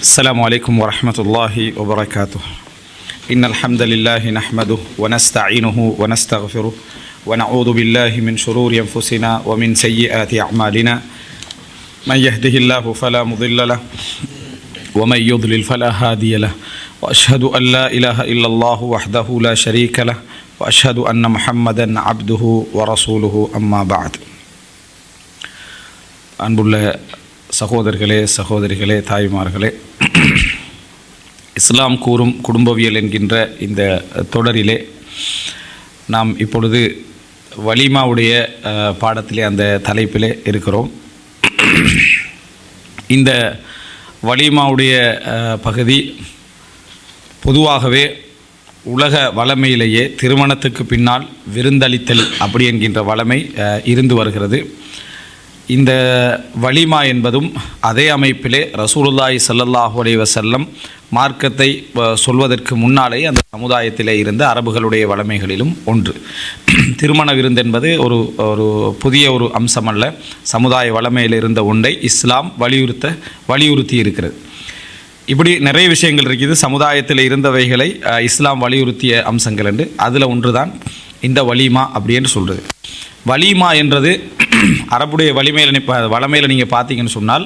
السلام عليكم ورحمة الله وبركاته. إن الحمد لله نحمده ونستعينه ونستغفره ونعوذ بالله من شرور أنفسنا ومن سيئات أعمالنا. من يهده الله فلا مضل له ومن يضلل فلا هادي له. وأشهد أن لا إله إلا الله وحده لا شريك له وأشهد أن محمدا عبده ورسوله أما بعد. அன்புள்ள சகோதரர்களே சகோதரிகளே தாய்மார்களே, இஸ்லாம் கூறும் குடும்பவியல் என்கின்ற இந்த தொடரிலே நாம் இப்பொழுது வலிமாவுடைய பாடத்திலே அந்த தலைப்பிலே இருக்கிறோம். இந்த வலிமாவுடைய பகுதி பொதுவாகவே உலக வளமையிலேயே திருமணத்துக்கு பின்னால் விருந்தளித்தல் அப்படி என்கின்ற வளமை இருந்து வருகிறது. இந்த வலிமா என்பதும் அதே அமைப்பிலே ரசூலுல்லாஹி ஸல்லல்லாஹு அலைஹி வஸல்லம் மார்க்கத்தை சொல்வதற்கு முன்னாலே அந்த சமுதாயத்திலே இருந்த அரபுகளுடைய வளமைகளிலும் ஒன்று. திருமண விருந்து என்பது ஒரு புதிய ஒரு அம்சம் அல்ல. சமுதாய வளமையில் இருந்த ஒன்றை இஸ்லாம் வலியுறுத்தி இருக்கிறது. இப்படி நிறைய விஷயங்கள் இருக்குது. சமுதாயத்தில் இருந்தவைகளை இஸ்லாம் வலியுறுத்திய அம்சங்கள் என்று அதில் ஒன்று தான் இந்த வலிமா அப்படின்னு சொல்கிறது. வலிமா என்றது அரபுடைய வளமையில் நீங்கள் பார்த்தீங்கன்னு சொன்னால்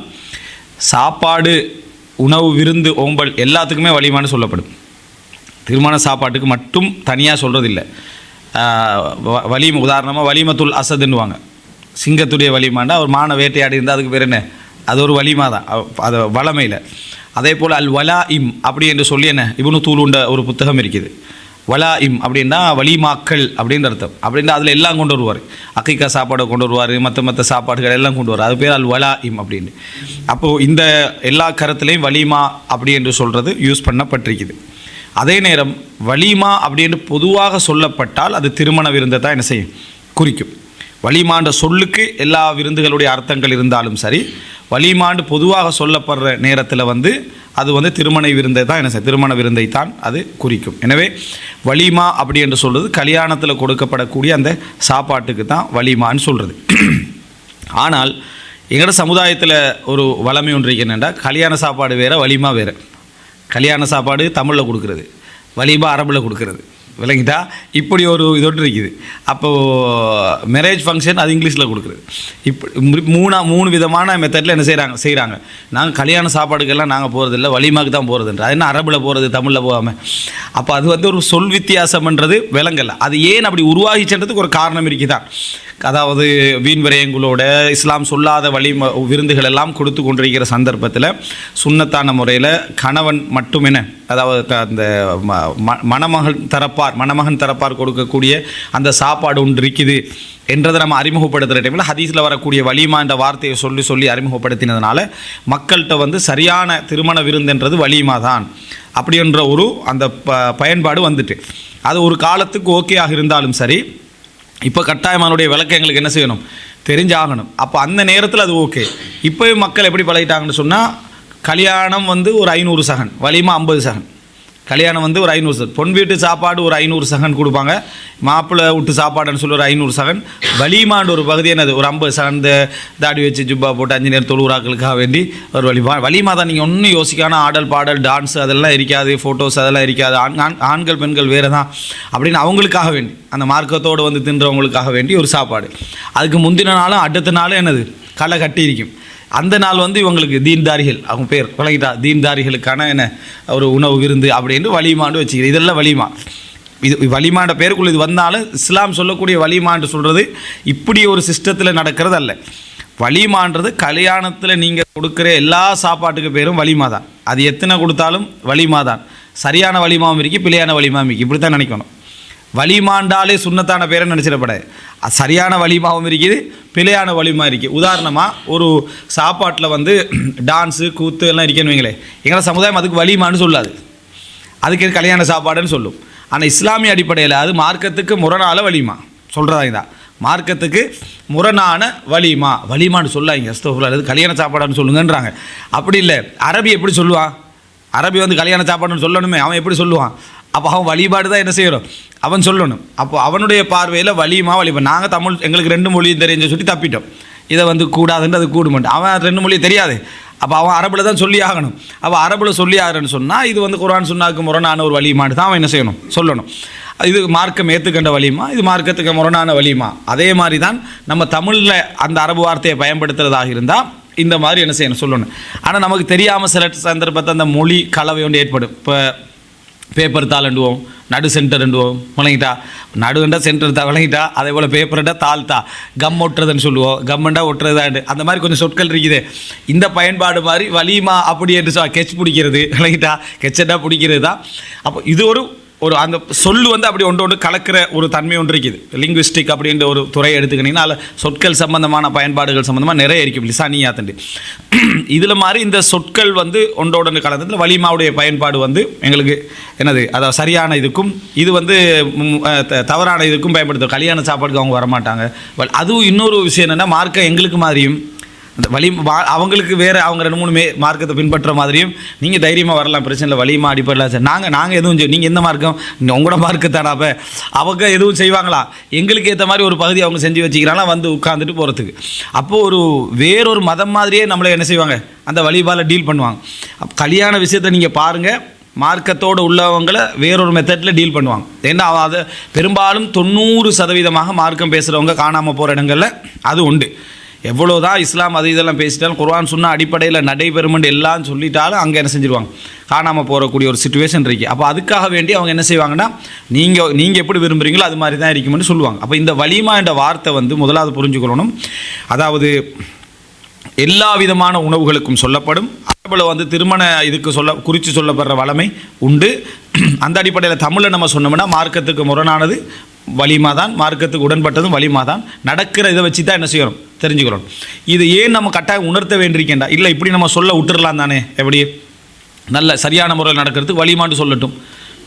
சாப்பாடு, உணவு, விருந்து, ஓம்பல் எல்லாத்துக்குமே வலிமான்னு சொல்லப்படும். திருமண சாப்பாட்டுக்கு மட்டும் தனியாக சொல்கிறதில்லை. உதாரணமாக வலிமத்துல் அசதுன்னுவாங்க. சிங்கத்துடைய வலிமாண்டா ஒரு மான வேட்டையாடி இருந்தால் அதுக்கு பேர் என்ன? அது ஒரு வலிமா தான் அது வளமையில். அதே போல் அல் வலா இம் அப்படி என்று சொல்லி என்ன இப்னு தூலுண்ட ஒரு புத்தகம் இருக்குது. வலா இம் அப்படின்னா வலிமாக்கள் அப்படின்ற அர்த்தம். அப்படின்னா அதில் எல்லாம் கொண்டு வருவார். அக்கீக்கா சாப்பாடை கொண்டு வருவார், மற்ற சாப்பாடுகள் எல்லாம் கொண்டு வருவார். அது பேர் அல் வலா இம் அப்படின்னு. அப்போது இந்த எல்லா கருத்துலேயும் வலிமா அப்படி என்று சொல்கிறது யூஸ் பண்ணப்பட்டிருக்குது. அதே நேரம் வலிமா அப்படின்னு பொதுவாக சொல்லப்பட்டால் அது திருமண விருந்தை தான் என்ன செய்யும் குறிக்கும். வலிமாண்ட சொல்லுக்கு எல்லா விருந்துகளுடைய அர்த்தங்கள் இருந்தாலும் சரி, வலிமாண்டு பொதுவாக சொல்லப்படுற நேரத்தில் அது திருமண விருந்தை தான் என்ன திருமண விருந்தை தான் அது குறிக்கும். எனவே வலிமா அப்படி என்று சொல்கிறது கல்யாணத்தில் கொடுக்கப்படக்கூடிய அந்த சாப்பாட்டுக்கு தான் வலிமான்னு சொல்கிறது. ஆனால் எங்களோட சமுதாயத்தில் ஒரு வளமை ஒன்று என்னென்னா, கல்யாண சாப்பாடு வேறு, வலிமா வேறு. கல்யாண சாப்பாடு தமிழில் கொடுக்குறது, வலிமா அரபில் கொடுக்குறது. விளங்கிட்டா? இப்படி ஒரு இதொன்று இருக்குது. அப்போது மேரேஜ் ஃபங்க்ஷன் அது இங்கிலீஷில் கொடுக்குறது. இப்படி மூணு விதமான மெத்தடில் என்ன செய்கிறாங்க. நாங்கள் கல்யாண சாப்பாடுக்கெல்லாம் நாங்கள் போகிறதில்ல, வலிமாக்கு தான் போகிறதுன்ற. அது என்ன அரபில் போகிறது தமிழில் போகாமல்? அப்போ அது ஒரு சொல் வித்தியாசம்ன்றது விளங்கலை. அது ஏன் அப்படி உருவாகிச்சன்றதுக்கு ஒரு காரணம் இருக்குதான். அதாவது வீண் விரயங்களோட இஸ்லாம் சொல்லாத விருந்துகள் எல்லாம் கொடுத்து கொண்டிருக்கிற சந்தர்ப்பத்தில் சுன்னத்தான முறையில் கணவன் மட்டும் என்ன, அதாவது அந்த மணமகன் தரப்பார் கொடுக்கக்கூடிய அந்த சாப்பாடு ஒன்று இருக்குது என்றதை நம்ம அறிமுகப்படுத்துகிற டைமில் ஹதீஸில் வரக்கூடிய வலிமா என்ற வார்த்தையை சொல்லி அறிமுகப்படுத்தினதுனால மக்கள்கிட்ட சரியான திருமண விருந்துன்றது வலிமா தான் அப்படின்ற அந்த பயன்பாடு வந்துட்டு அது ஒரு காலத்துக்கு ஓகேயாக இருந்தாலும் சரி, இப்போ கட்டாயமானுடைய விளக்கம் எங்களுக்கு என்ன செய்யணும், தெரிஞ்சாகணும். அப்போ அந்த நேரத்தில் அது ஓகே. இப்போயும் மக்கள் எப்படி பழகிட்டாங்கன்னு சொன்னால், கல்யாணம் ஒரு 500 சகன், வலிமா 50 சகன். கல்யாணம் ஒரு 500 சகன், பொன் வீட்டு சாப்பாடு ஒரு 500 சகன் கொடுப்பாங்க, மாப்பிள்ளை விட்டு சாப்பாடுன்னு சொல்லி ஒரு 500 சகன். வலிமாண்டு ஒரு பகுதி என்னது ஒரு 50 சகன். தாடி வச்சு ஜுப்பா போட்டு 5 நேரம் தொழுவுறாக்களுக்காக வேண்டி ஒரு வலிமா தான். நீங்கள் ஒன்றும் யோசிக்கான ஆடல் பாடல் டான்ஸ் அதெல்லாம் இருக்காது, ஃபோட்டோஸ் அதெல்லாம் இருக்காது. ஆண்கள் பெண்கள் வேறு தான் அப்படின்னு அவங்களுக்காக வேண்டி, அந்த மார்க்கத்தோடு தின்றவங்களுக்காக வேண்டி ஒரு சாப்பாடு. அதுக்கு முந்தின நாளும் அடுத்த நாளும் என்னது களை கட்டி இருக்கும். அந்த நாள் இவங்களுக்கு தீன்தாரிகள், அவங்க பேர் விளங்கிட்டா, தீன்தாரிகளுக்கான என்ன ஒரு உணவு விருந்து அப்படின்னு வலிமாண்டு வச்சுக்கிறது. இதெல்லாம் வலிமா. இது வலிமாண்ட பேருக்குள்ள இது வந்தாலும் இஸ்லாம் சொல்லக்கூடிய வலிமான்னு சொல்கிறது இப்படி ஒரு சிஸ்டத்தில் நடக்கிறது அல்ல. வலிமான்றது கல்யாணத்தில் நீங்கள் கொடுக்குற எல்லா சாப்பாட்டுக்கு பேரும் வலிமா தான். அது எத்தனை கொடுத்தாலும் வலிமா தான். சரியான வலிமாவும் இருக்குது, பிழையான வலிமாவும் இருக்குது. இப்படி தான் நினைக்கணும். வலிமாண்டாலே சுன்னத்தான பேரை நினச்சிடப்படாது. சரியான வலிமாவும் இருக்குது, பிழையான வலிமா இருக்குது. உதாரணமாக ஒரு சாப்பாட்டில் டான்ஸு கூத்து எல்லாம் இருக்கேன்னு வைங்களேன். எங்களை சமுதாயம் அதுக்கு வலிமான்னு சொல்லாது, அதுக்கு கல்யாண சாப்பாடுன்னு சொல்லும். ஆனால் இஸ்லாமிய அடிப்படையில் அது மார்க்கத்துக்கு முரணான வலிமா சொல்கிறதாங்க தான். மார்க்கத்துக்கு முரணான வலிமான்னு சொல்லாங்க. அது கல்யாண சாப்பாடுன்னு சொல்லுங்கன்றாங்க. அப்படி இல்லை. அரபி எப்படி சொல்லுவான்? அரபி கல்யாண சாப்பாடுன்னு சொல்லணுமே, அவன் எப்படி சொல்லுவான்? அப்போ அவன் வழிபாடு தான் என்ன செய்யணும், அவன் சொல்லணும். அப்போ அவனுடைய பார்வையில் வலிமா. நாங்கள் தமிழ் எங்களுக்கு 2 மொழியும் தெரிஞ்சு சொல்லி தப்பிட்டோம். இதை வந்து கூடாதுன்னு அது கூடுமெண்டு. அவன் 2 மொழி தெரியாது, அப்போ அவன் அரபில் தான் சொல்லி ஆகணும். அப்போ அரபில் சொல்லி ஆகிறன்னு சொன்னால் இது வந்து குர்ஆன் சுன்னாக்கு முரணான ஒரு வழிமாட்டு தான் அவன் என்ன செய்யணும், சொல்லணும். இது மார்க்கம் ஏற்றுக்கண்ட வழிமா, இது மார்க்கத்துக்கு முரணான வழிமா. அதே மாதிரி தான் நம்ம தமிழில் அந்த அரபு வார்த்தையை பயன்படுத்துகிறதாக இருந்தால் இந்த மாதிரி என்ன செய்யணும், சொல்லணும். ஆனால் நமக்கு தெரியாமல் சில சந்தர்ப்பத்தை அந்த மொழி கலவை ஒன்று ஏற்படும். இப்போ பேப்பர் தாள்ண்டுவோம், நடு சென்டர்ண்டுவோம், விளங்கிட்டா, நடுண்டா சென்டர் தான் விளங்கிட்டா. அதே போல் பேப்பர்ண்டா தாள் தா, கம் ஒட்டுறதுன்னு சொல்லுவோம், கம்மண்டா ஒட்டுறதாண்டு, அந்த மாதிரி கொஞ்சம் சொற்கள் இருக்குது. இந்த பயன்பாடு மாதிரி வலிமா அப்படி என்று கெச் பிடிக்கிறது, விளங்கிட்டா, கெச்சண்டா பிடிக்கிறது தான். அப்போ இது ஒரு அந்த சொல்லு வந்து அப்படி ஒன்று கலக்கிற ஒரு தன்மை ஒன்று இருக்குது. லிங்குவிஸ்டிக் அப்படின்ற ஒரு துறையை எடுத்துக்கிட்டிங்கன்னா அதில் சொற்கள் சம்பந்தமான பயன்பாடுகள் சம்பந்தமாக நிறைய இருக்கும், லிசானியாத்துண்டு. இதில் மாதிரி இந்த சொற்கள் வந்து ஒன்றோடு கலந்ததில் வலிமாவுடைய பயன்பாடு வந்து எங்களுக்கு என்னது, அதாவது சரியான இதுக்கும் இது வந்து தவறான இதுக்கும் பயன்படுத்தும். கல்யாண சாப்பாடுக்கு அவங்க வரமாட்டாங்க. அதுவும் இன்னொரு விஷயம் என்னென்னா, மார்க்கம் எங்களுக்கு மாதிரியும் அந்த அவங்களுக்கு வேறு, அவங்க 2-3 மார்க்கத்தை பின்பற்ற மாதிரியும் நீங்கள் தைரியமாக வரலாம், பிரச்சனை இல்லை, வலிமா அடிப்படலாம் சார். நாங்கள் எதுவும் நீங்கள் எந்த மார்க்கம், உங்களோட மார்க்கத்தானா? அப்போ அவங்க எதுவும் செய்வாங்களா? எங்களுக்கு ஏற்ற மாதிரி ஒரு பகுதி அவங்க செஞ்சு வச்சுக்கிறாங்களா, வந்து உட்காந்துட்டு போகிறதுக்கு. அப்போது வேறொரு மதம் மாதிரியே நம்மளை என்ன செய்வாங்க, அந்த வழிபால டீல் பண்ணுவாங்க. கல்யாண விஷயத்தை நீங்கள் பாருங்கள், மார்க்கத்தோடு உள்ளவங்களை வேறொரு மெத்தடில் டீல் பண்ணுவாங்க. ஏன்னா அதை பெரும்பாலும் 90% மார்க்கம் பேசுகிறவங்க காணாமல் போகிற இடங்களில் அது உண்டு. எவ்வளோதான் இஸ்லாம் அது இதெல்லாம் பேசிட்டாலும் குர்ஆன் சுன்னா அடிப்படையில் நடைபெறுமென்று எல்லாம் சொல்லிட்டாலும் அங்கே என்ன செஞ்சுருவாங்க, காணாமல் போகக்கூடிய ஒரு சிச்சுவேஷன் இருக்குது. அப்போ அதுக்காக வேண்டி அவங்க என்ன செய்வாங்கன்னா, நீங்கள் எப்படி விரும்புகிறீங்களோ அது மாதிரி தான் இருக்குமென்னு சொல்லுவாங்க. அப்போ இந்த வலிமா என்ற வார்த்தை வந்து முதலாவது புரிஞ்சுக்கொள்ளணும். அதாவது எல்லா விதமான உணவுகளுக்கும் சொல்லப்படும். அரபில் வந்து திருமண இதுக்கு குறித்து சொல்லப்படுற வளமை உண்டு. அந்த அடிப்படையில் தமிழில் நம்ம சொன்னோம்னா மார்க்கத்துக்கு முரணானது வலிமா தான், மார்க்கத்துக்கு உடன்பட்டதும் வலிமா தான். நடக்கிற இதை வச்சு தான் என்ன செய்யணும், தெரிஞ்சுக்கிறோம். இது ஏன் நம்ம கட்டாயம் உணர்த்த வேண்டியிருக்கேன்டா, இல்லை இப்படி நம்ம சொல்ல விட்டுறலாம் தானே, எப்படி நல்ல சரியான முறையில் நடக்கிறதுக்கு வலிமான்னு சொல்லட்டும்,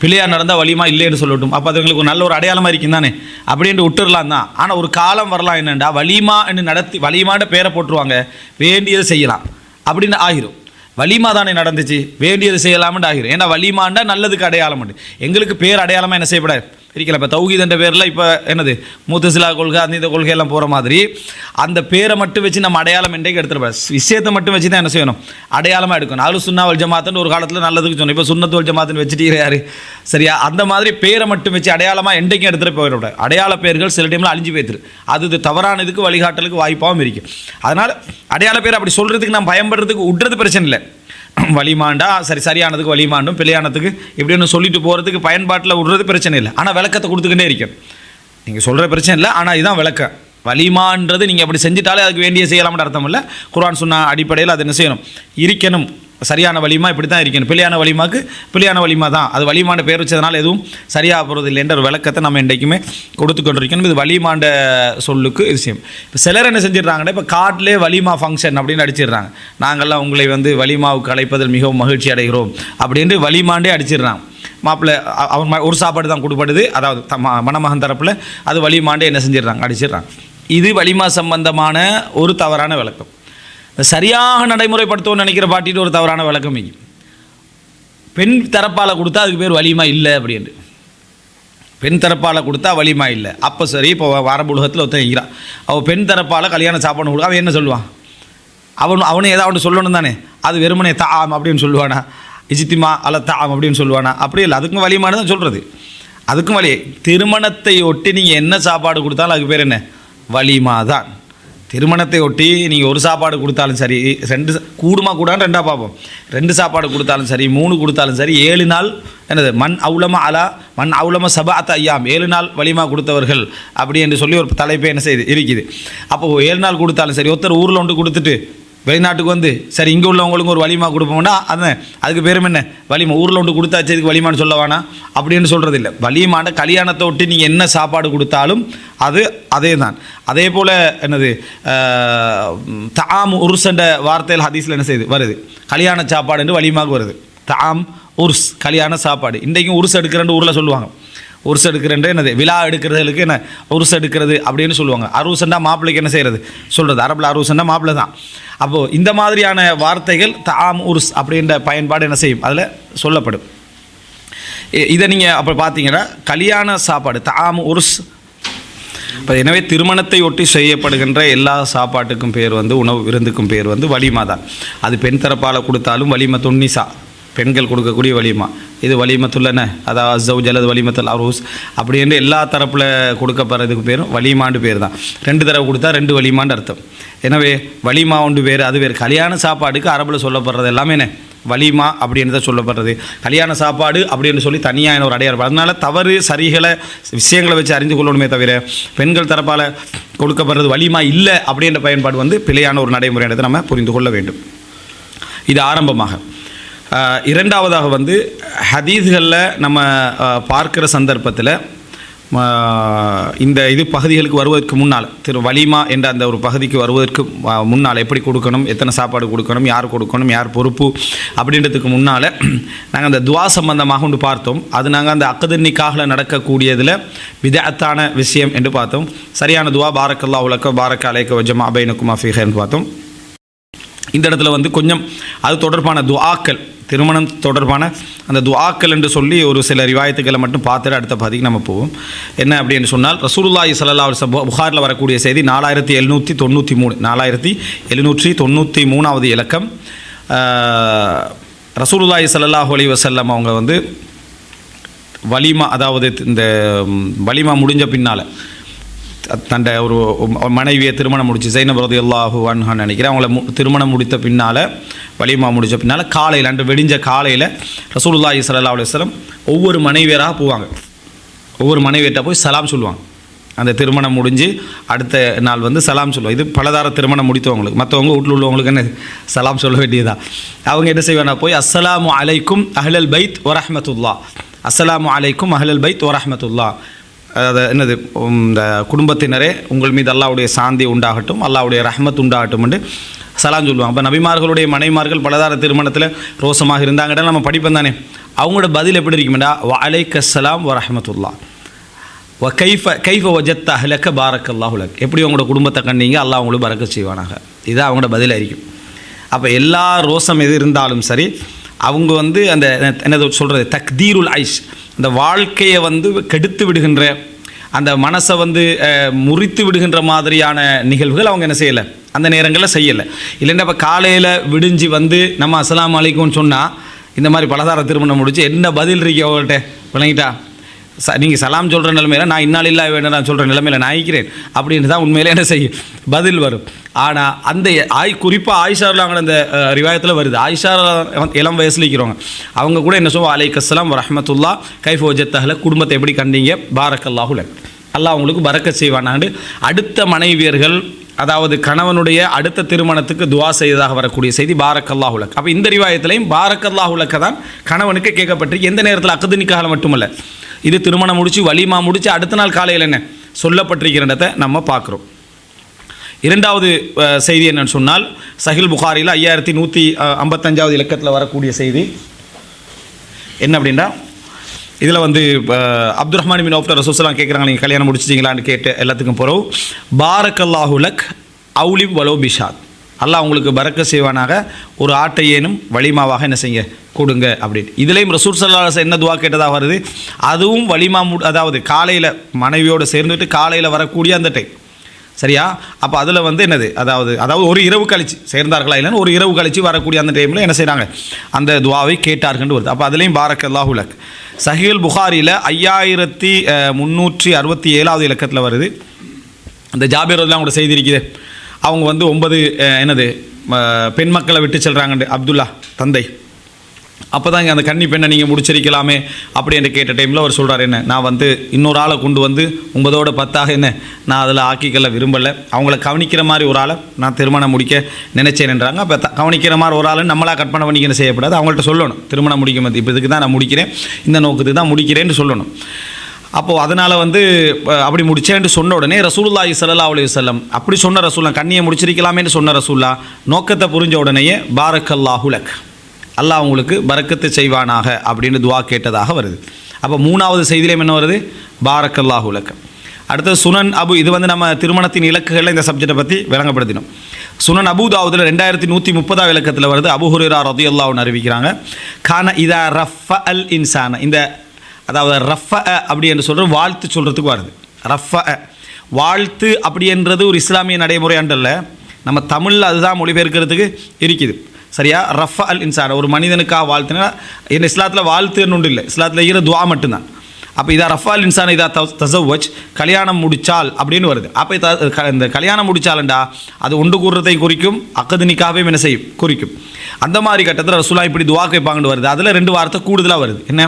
பிள்ளையாக நடந்தால் வலிமா இல்லைன்னு சொல்லட்டும். அப்போ அது எங்களுக்கு நல்ல ஒரு அடையாளமாக இருக்கும் தானே, அப்படின்ட்டு விட்டுறலாம் தான். ஆனால் ஒரு காலம் வரலாம் என்னென்னா, வலிமா என்று நடத்தி வலிமாண்ட பேரை போட்டுருவாங்க, வேண்டியதை செய்யலாம் அப்படின்னு ஆகிரும். வலிமா தானே நடந்துச்சு, வேண்டியது செய்யலாம்னு ஆகிரும். ஏன்னா வலிமாண்டா நல்லதுக்கு அடையாளம். எங்களுக்கு பேர் அடையாளமாக என்ன செய்யப்படாது இருக்கல. இப்போ தௌஹீத் என்ற பேரில் இப்போ என்னது முத்தசிலா கொள்கை அந்த இந்த கொள்கையெல்லாம் போகிற மாதிரி அந்த பேரை மட்டும் வச்சு நம்ம அடையாளம் என்றைக்கு எடுத்துகிட்டு விஷயத்தை மட்டும் வச்சு தான் என்ன செய்யணும், அடையாளமாக எடுக்கணும். அஹ்லுஸ் சுன்னா வல் ஜமாத்துன்னு ஒரு காலத்தில் நல்லதுக்கு சொன்னோம், இப்போ சுன்னத்து வல் ஜமாத்துன்னு வச்சுட்டு யார் சரியா, அந்த மாதிரி பேரை மட்டும் வச்சு அடையாளமாக என்றைக்கும் எடுத்துகிட்டு போயிடக்கூடாது. அடையாள பேர்கள் சில டைமில் அழிஞ்சு போய்த்துரு, அது தவறானதுக்கு வழிகாட்டலுக்கு வாய்ப்பாகவும் இருக்குது. அதனால் அடையாள பேர் அப்படி சொல்கிறதுக்கு நம்ம பயன்படுறதுக்கு விட்றது பிரச்சனை இல்லை. வலிமாண்டா சரியானதுக்கு வலிமாண்டும், பிள்ளையானதுக்கு இப்படின்னு சொல்லிட்டு போகிறதுக்கு பயன்பாட்டில் விடுறது பிரச்சனை இல்லை. ஆனால் விளக்கத்தை கொடுத்துக்கிட்டே இருக்கணும். நீங்கள் சொல்கிற பிரச்சனை இல்லை, ஆனால் இதுதான் விளக்கம். வலிமான்றது நீங்கள் அப்படி செஞ்சுட்டாலே அதுக்கு வேண்டிய செய்யலாம்னு அர்த்தம் இல்லை. குர்ஆன் சுன்னா அடிப்படையில் அது என்ன செய்யணும், இருக்கணும். சரியான வலிமா இப்படி தான் இருக்கணும். பிள்ளையான வலிமாக்கு பிள்ளையான வலிமா தான், அது வலிமாண்ட பேர் வச்சதுனால எதுவும் சரியாக போகிறது இல்லைன்ற ஒரு விளக்கத்தை நம்ம என்றைக்குமே கொடுத்து கொண்டிருக்கணும். இது வலிமாண்ட சொல்லுக்கு விஷயம். இப்போ சிலர் என்ன செஞ்சிடறாங்கன்னா, இப்போ காட்டிலே வலிமா ஃபங்க்ஷன் அப்படின்னு அடிச்சிடுறாங்க. நாங்கள்லாம் உங்களை வந்து வலிமாவுக்கு அழைப்பதில் மிகவும் மகிழ்ச்சி அடைகிறோம் அப்படின்ட்டு வலிமாண்டே அடிச்சிடுறாங்க. மாப்பிள்ளை அவன் ஒரு சாப்பாடு தான் கொடுப்படுது, அதாவது மணமகன் தரப்பில் அது வலிமாண்டே என்ன செஞ்சிடறாங்க, அடிச்சிடுறாங்க. இது வலிமா சம்பந்தமான ஒரு தவறான விளக்கம். சரியாக நடைமுறைப்படுத்தணும்னு நினைக்கிற பாட்டிட்டு ஒரு தவறான விளக்கம். பெண் தரப்பால் கொடுத்தா அதுக்கு பேர் வலிமா இல்லை அப்படின்ட்டு. பெண் தரப்பால் கொடுத்தா வலிமா இல்லை. அப்போ சரி, இப்போ அரபு உலகத்தில் ஒருத்தன் இருக்கிறான், அவள் பெண் தரப்பால் கல்யாணம் சாப்பாடு கொடுக்க அவன் என்ன சொல்லுவான், அவனு ஏதாவது சொல்லணும் தானே. அது வெறுமனே தாம் அப்படின்னு சொல்லுவானா, இஜித்திமா அல்ல தாம் அப்படின்னு சொல்லுவானா, அப்படி இல்லை. அதுக்கும் வலிமானு தான் சொல்கிறது. அதுக்கும் வலி. திருமணத்தை ஒட்டி நீங்கள் என்ன சாப்பாடு கொடுத்தாலும் அதுக்கு பேர் என்ன, வலிமா தான். திருமணத்தை ஒட்டி நீங்கள் ஒரு சாப்பாடு கொடுத்தாலும் சரி, 2 கூடுமா கூடான்னு 2ஆக பார்ப்போம். 2 சாப்பாடு கொடுத்தாலும் சரி, 3 கொடுத்தாலும் சரி, 7 நாள் என்னது மண் அவுலமா சபாத் ஐயாம், 7 நாள் வலிமா கொடுத்தவர்கள் அப்படி என்று சொல்லி ஒரு தலைப்பே என்ன செய்யுது இருக்குது. அப்போது 7 நாள் கொடுத்தாலும் சரி, ஒருத்தர் ஊரில் ஒன்று கொடுத்துட்டு வெளிநாட்டுக்கு வந்து சரி இங்கே உள்ளவங்களுக்கு ஒரு வலிமா கொடுப்போம்னா அதுக்கு பேரும் என்ன, வலிமா. ஊரில் ஒன்று கொடுத்தாச்சு இதுக்கு வலிமான்னு சொல்ல வேணாம் அப்படின்னு சொல்கிறது இல்லை. வலிமான கல்யாணத்தை ஒட்டி நீங்கள் என்ன சாப்பாடு கொடுத்தாலும் அது அதே தான். அதே போல் என்னது தாம் உருசண்ட வார்த்தையில் ஹதீஸில் என்ன செய்யுது வருது, கல்யாண சாப்பாடு என்று வலிமாக வருது. தாம் உருஸ் கல்யாண சாப்பாடு. இன்றைக்கும் உருஸ் எடுக்கிறேன்னு ஊரில் சொல்லுவாங்க. உருசு எடுக்கிறேன் என்னது, விழா எடுக்கிறதுக்கு என்ன உருசு எடுக்கிறது அப்படின்னு சொல்லுவாங்க. அரூசண்டா மாப்பிள்ளைக்கு என்ன செய்கிறது சொல்கிறது, அரபில் அரூசண்டா மாப்பிள்ளை தான். அப்போது இந்த மாதிரியான வார்த்தைகள் தாம் உருஸ் அப்படின்ற பயன்பாடு என்ன செய்யும், அதில் சொல்லப்படும். இதை நீங்கள் அப்போ பார்த்தீங்கன்னா கல்யாண சாப்பாடு தாம் உருஸ் இப்போ எனவே திருமணத்தை ஒட்டி செய்யப்படுகின்ற எல்லா சாப்பாட்டுக்கும் பேர் வந்து உணவு விருந்துக்கும் பேர் வந்து வலிமா தான். அது பெண் தரப்பால் கொடுத்தாலும் வலிமா தொன்னிசா, பெண்கள் கொடுக்கக்கூடிய வலிமா. இது வலிமத்துள்ளன, அதாவது ஜவுஜ் அல்லது வலிமத்துல் அரூஸ் அப்படின்னு எல்லா தரப்பில் கொடுக்கப்படுறதுக்கு பேரும் வலிமாண்டு பேர் தான். 2 தடவை கொடுத்தா 2 வலிமான்னு அர்த்தம். எனவே வலிமா ஒன்று வேறு, அது வேறு. கல்யாண சாப்பாடுக்கு அரபில் சொல்லப்படுறது எல்லாமே என்ன வலிமா அப்படின்னு தான் சொல்லப்படுறது. கல்யாண சாப்பாடு அப்படின்னு சொல்லி தனியான ஒரு அடையாளம். அதனால் தவறு சரிகளை விஷயங்களை வச்சு அறிந்து கொள்ளணுமே தவிர பெண்கள் தரப்பால் கொடுக்கப்படுறது வலிமா இல்லை அப்படின்ற பயன்பாடு வந்து பிழையான ஒரு நடைமுறைன்றதை நம்ம புரிந்து கொள்ள வேண்டும். இது ஆரம்பமாக. இரண்டாவதாக வந்து ஹதீஸ்களில் நம்ம பார்க்குற சந்தர்ப்பத்தில் இந்த இது பகுதிகளுக்கு வருவதற்கு முன்னால் வலிமா என்ற அந்த ஒரு பகுதிக்கு வருவதற்கு முன்னால் எப்படி கொடுக்கணும், எத்தனை சாப்பாடு கொடுக்கணும், யார் கொடுக்கணும், யார் பொறுப்பு அப்படின்றதுக்கு முன்னால் நாங்கள் அந்த துவா சம்பந்தமாக ஒன்று பார்த்தோம். அது நாங்கள் அந்த அக்து நிக்காஹ்ல நடக்கக்கூடியதில் விதஅத்தான விஷயம் என்று பார்த்தோம். சரியான துவா பாரக்கல்லாஹு லக்க பாரக்க அலைக்க வஜமா பைனக்குமா ஃபீ கைர்னு பார்த்தோம். இந்த இடத்துல வந்து கொஞ்சம் அது தொடர்பான துஆக்கள், திருமணம் தொடர்பான அந்த துஆக்கள் என்று சொல்லி ஒரு சில ரிவாயத்துக்களை மட்டும் பார்த்துட்டு அடுத்த பதிக்கு நம்ம போவோம். என்ன அப்படின்னு சொன்னால் ரசூலுல்லாஹி ஸல்லல்லாஹு அலைஹி வஸல்லம் புகாரில் வரக்கூடிய செய்தி 4793 4793வது இலக்கம். ரசூலுல்லாஹி ஸல்லல்லாஹு அலைஹி வஸல்லம் அவங்க வந்து வலிமா, அதாவது இந்த வலிமா முடிஞ்ச பின்னால் தண்டை ஒரு மனைவியை திருமணம் முடிச்சு ஜைனப் ரலியல்லாஹு அன்ஹான்னு நினைக்கிறேன், அவங்கள திருமணம் முடித்த பின்னால் வலிமா முடித்த பின்னால் காலையில் அன்று வெடிஞ்ச காலையில் ரசூலுல்லாஹி ஸல்லல்லாஹு அலைஹி வஸல்லம் ஒவ்வொரு மனைவியராக போவாங்க. ஒவ்வொரு மனைவியிட்ட போய் சலாம் சொல்லுவாங்க. அந்த திருமணம் முடிஞ்சு அடுத்த நாள் வந்து சலாம் சொல்லுவாங்க. இது பலதார திருமணம் முடித்தவங்களுக்கு. மற்றவங்க வீட்டில் உள்ளவங்களுக்கு என்ன சலாம் சொல்ல வேண்டியதா. அவங்க என்ன செய்வாங்க, போய் அஸ்ஸலாமு அலைக்கும் அஹ்லல் பைத் வரஹ்மத்துல்லாஹ், அஸ்ஸலாமு அலைக்கும் அஹ்லல் பைத் வரஹ்மத்துல்லாஹ், அதாவது என்னது, இந்த குடும்பத்தினரே உங்கள் மீது அல்லாஹ்வுடைய சாந்தி உண்டாகட்டும், அல்லாஹ்வுடைய ரஹ்மத் உண்டாகட்டும் என்று சலாம் சொல்லுவாங்க. இப்போ நபிமார்களுடைய மனைமார்கள் பலதார திருமணத்தில் ரோசமாக இருந்தாங்கடா நம்ம படிப்போம் தானே. அவங்களோட பதில் எப்படி இருக்குமெண்டா வலைக்கஸ்ஸலாம் வரஹ்மத்துல்லாஹ் வ கைஃப வஜத்த அஹ்லக பாரக்கல்லாஹு லக், எப்படி உங்களோட குடும்பத்தை கண்டீங்க, அல்லாஹ் அவங்களுக்கு பரக்கத் செய்வானாக. இதுதான் அவங்களோட பதில் இருக்கும். அப்போ எல்லா ரோசம் எது இருந்தாலும் சரி, அவங்க வந்து அந்த என்னது சொல்கிறது தக்தீருல் ஐஷ், அந்த வாழ்க்கையை வந்து கெடுத்து விடுகின்ற, அந்த மனசை வந்து முறித்து விடுகின்ற மாதிரியான நிகழ்வுகள் அவங்க என்ன செய்யலை, அந்த நேரங்களில் செய்யலை. இல்லைன்னா இப்போ காலையில் விடிஞ்சு வந்து நம்ம அஸ்ஸலாமு அலைக்கும்னு சொன்னால் இந்த மாதிரி பலதார திருமணம் முடிச்சு என்ன பதில் இருக்கு அவங்கள்ட்ட விளங்கிட்டா. நீங்கள் சலாம் சொல்கிற நிலைமையில் நான் இன்னால் இல்லா வேணும் நான் சொல்கிற நிலைமையில் நான் ஆயிக்கிறேன் அப்படின்னு தான் உண்மையிலே என்ன செய்யும் பதில் வரும். ஆனால் அந்த குறிப்பாக ஆயிஷாவில் அவங்க அந்த ரிவாயத்தில் வருது. ஆயிஷா இளம் வயசில் இருக்கிறவங்க அவங்க கூட என்ன சொல்லுவோம், அலைக்கஸ்ஸலாம் வரஹ்மத்துல்லாஹ் கைஃப வஜத்த அஹ்ல, குடும்பத்தை எப்படி கண்டீங்க, பாரக்கல்லாஹு லக், அல்லாஹ் அவங்களுக்கு பரக்கத் செய்வானாண்டு அடுத்த மனைவியர்கள், அதாவது கணவனுடைய அடுத்த திருமணத்துக்கு துவா செய்ததாக வரக்கூடிய செய்தி பாரக்கல்லாஹு லக். அப்போ இந்த ரிவாயத்திலையும் பாரக்கல்லாஹு லக்க தான் கணவனுக்கு கேட்கப்பட்டிருக்கு. எந்த நேரத்தில் அக்து நிக்காஹ்ல மட்டுமல்ல, இது திருமணம் முடித்து வலிமா முடித்து அடுத்த நாள் காலையில் என்ன சொல்லப்பட்டிருக்கிறத நம்ம பார்க்குறோம். இரண்டாவது செய்தி என்னன்னு சொன்னால் சஹீல் புகாரியில் 5155வது இலக்கத்தில் வரக்கூடிய செய்தி என்ன அப்படின்னா, இதில் வந்து அப்துல் ரஹ்மான் பின் அவுஃப் ரசூலுல்லாஹ் கேட்குறாங்க, நீங்கள் கல்யாணம் முடிச்சிட்டிங்களான்னு கேட்டு எல்லாத்துக்கும் பிறகு பாரக்கல்லாஹு லக் அவுலிம் வலோ பிஷாத், அல்லாஹ் உங்களுக்கு பரக்க செய்வானாக, ஒரு ஆட்டையேனும் வலிமாவாக என்ன செய்யுங்க கொடுங்க அப்படின்னு. இதுலேயும் ரசூல் ஸல்லல்லாஹு அலைஹி வஸல்லம் என்ன துவா கேட்டதாக வருது, அதுவும் வலிமா அதாவது காலையில் மனைவியோடு சேர்ந்துட்டு காலையில் வரக்கூடிய அந்த டைம் சரியா. அப்போ அதில் வந்து என்னது, அதாவது ஒரு இரவு கழிச்சு சேர்ந்தார்களா இல்லைன்னு ஒரு இரவு கழிச்சு வரக்கூடிய அந்த டைமில் என்ன செய்கிறாங்க, அந்த துவாவை கேட்டார்கள் வருது. அப்போ அதுலேயும் பாரக்கல்லாஹு லக். சஹீல் புகாரியில் 5367வது இலக்கத்தில் வருது. அந்த ஜாபீர் ரலியல்லாஹு அன்ஹு செய்தி இருக்குது. அவங்க வந்து 9 என்னது பெண் மக்களை விட்டு செல்கிறாங்க அப்துல்லா தந்தை. அப்போ தான் அந்த கன்னி பெண்ணை நீங்கள் முடிச்சிருக்கலாமே அப்படி என்று கேட்ட டைமில் அவர் சொல்கிறார், என்ன நான் வந்து இன்னொரு ஆளை கொண்டு வந்து 9ஓட 10ஆக என்ன நான் அதில் ஆக்கிக்கல விரும்பலை, அவங்கள கவனிக்கிற மாதிரி ஒரு ஆளை நான் திருமணம் முடிக்க நினைச்சேன் என்றாங்க. அப்போ கவனிக்கிற மாதிரி ஒரு ஆளை நம்மளாக கற்பனை பண்ணிக்க செய்யப்படாது, அவங்கள்ட்ட சொல்லணும் திருமணம் முடிக்கும் போது இப்போ இதுக்கு தான் நான் முடிக்கிறேன், இந்த நோக்கத்துக்கு தான் முடிக்கிறேன்னு சொல்லணும். அப்போது அதனால் வந்து அப்படி முடிச்சேன்னு சொன்ன உடனே ரசூலுல்லாஹி ஸல்லல்லாஹு அலைஹி வஸல்லம் அப்படி சொன்ன ரசூலுல்லாஹ் கண்ணியை முடிச்சிருக்கலாமேன்னு சொன்ன ரசூலுல்லாஹ் நோக்கத்தை புரிஞ்ச உடனேயே பாரக்கல்லாஹு லக், அல்லாஹ் உங்களுக்கு பரக்கத்து செய்வானாக அப்படின்னு துவா கேட்டதாக வருது. அப்போ மூணாவது செய்தியிலும் என்ன வருது, பாரக்கல்லாஹு லக். அடுத்தது சுனன் அபு, இது வந்து நம்ம திருமணத்தின் இலக்குகளில் இந்த சப்ஜெக்டை பற்றி விளங்கப்படுத்தினோம். சுனன் அபு தாவூதில் 2130வது இலக்கத்தில் வருது. அபு ஹுரைரா ரலியல்லாஹு அன்ஹு அறிவிக்கிறாங்க, கான இதா ரஃப அல் இன்சான, இந்த அதாவது ரஃப அப்படி என்று சொல்கிற வாழ்த்து சொல்கிறதுக்கு வருது. ரஃப வாழ்த்து அப்படின்றது ஒரு இஸ்லாமிய நடைமுறை அன்றல்ல, நம்ம தமிழில் அதுதான் மொழிபெயர்க்கிறதுக்கு இருக்குது. சரியா? ரஃப அல் இன்சான், ஒரு மனிதனுக்காக வாழ்த்துனா என்ன, இஸ்லாத்தில் வாழ்த்துன்னு ஒன்று இல்லை, இஸ்லாத்தில் ஈர துவா மட்டும்தான். அப்போ இதா ரஃபா அல் இன்சான் இதா தசவச், கல்யாணம் முடிச்சால் அப்படின்னு வருது. அப்போ இந்த கல்யாணம் முடிச்சாலண்டா அது ஒன்று கூறுறதை குறிக்கும், அக்கது நிக்காவே என்ன செய்யும் குறிக்கும். அந்த மாதிரி கட்டத்தில் ரசூலா இப்படி துவா கேட்பாங்கன்னு வருது. அதில் 2 வார்த்தை கூடுதலாக வருது. என்ன?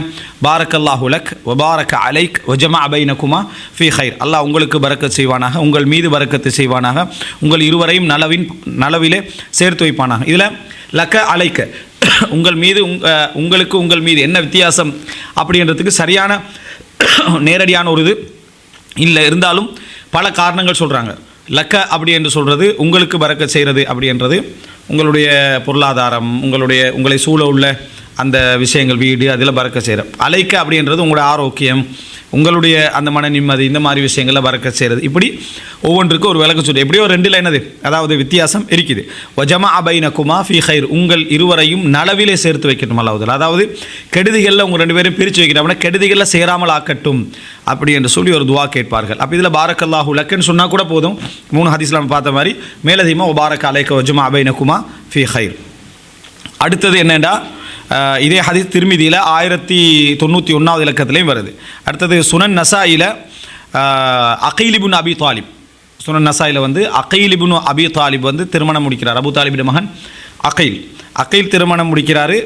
பாரக்கல்லாஹு லக் வபாரக அலைக் வஜமா பைனகுமா ஃபீ ஹைர். அல்லாஹ் உங்களுக்கு பரக்கத் செய்வானாக, உங்கள் மீது பரக்கத்து செய்வானாக, உங்கள் இருவரையும் நலவிலே சேர்த்து வைப்பானாக. இதில் லக்க அலைக்க, உங்கள் மீது உங்களுக்கு உங்கள் மீது என்ன வித்தியாசம் அப்படின்றதுக்கு சரியான நேரடியான ஒரு இது இல்லை, இருந்தாலும் பல காரணங்கள் சொல்கிறாங்க. லக்க அப்படி என்று சொல்கிறது உங்களுக்கு பரக்க செய்கிறது அப்படின்றது உங்களுடைய பொருளாதாரம், உங்களை சூழ உள்ள அந்த விஷயங்கள், வீடு, அதில் பறக்க செய்கிறது. அலைக்க அப்படின்றது உங்களுடைய ஆரோக்கியம், உங்களுடைய அந்த மன நிம்மதி, இந்த மாதிரி விஷயங்களில் பறக்க செய்கிறது. இப்படி ஒவ்வொன்றுக்கும் ஒரு விளக்க சொல்லி எப்படியோ 2ல் என்னது, அதாவது வித்தியாசம் இருக்குது. வஜமா பைனகுமா ஃபீ ஹைர், உங்கள் இருவரையும் நலவிலே சேர்த்து வைக்கட்டும் அல்லாஹ். அதாவது கெடுதிகளில் உங்கள் 2 பேரும் பிரித்து வைக்கணும், அப்படின்னா கெடுதிகளில் சேராமல் ஆக்கட்டும் அப்படி என்று சொல்லி ஒரு துவா கேட்பார்கள். அப்போ இதில் பாரக்கல்லாஹு லக்குன்னு சொன்னால் கூட போதும். 3 ஹதீஸ்ல நம்ம பார்த்த மாதிரி மேலதிகமாக பாரக் அலைக்க வஜமா பைனகுமா ஃபீ ஹைர். அடுத்தது என்னென்னா, இதே ஹதீஸ் திருமிதியில் 1091வது இலக்கத்திலையும் வருது. அடுத்தது சுனன் நசாயில் அகீல் இப்னு அபி தாலிப், சுனன் நசாயில் வந்து அகீல் இப்னு அபி தாலிப் வந்து திருமணம் முடிக்கிறார். அபு தாலிபின் மகன் அகீல் திருமணம் முடிக்கிறாரு.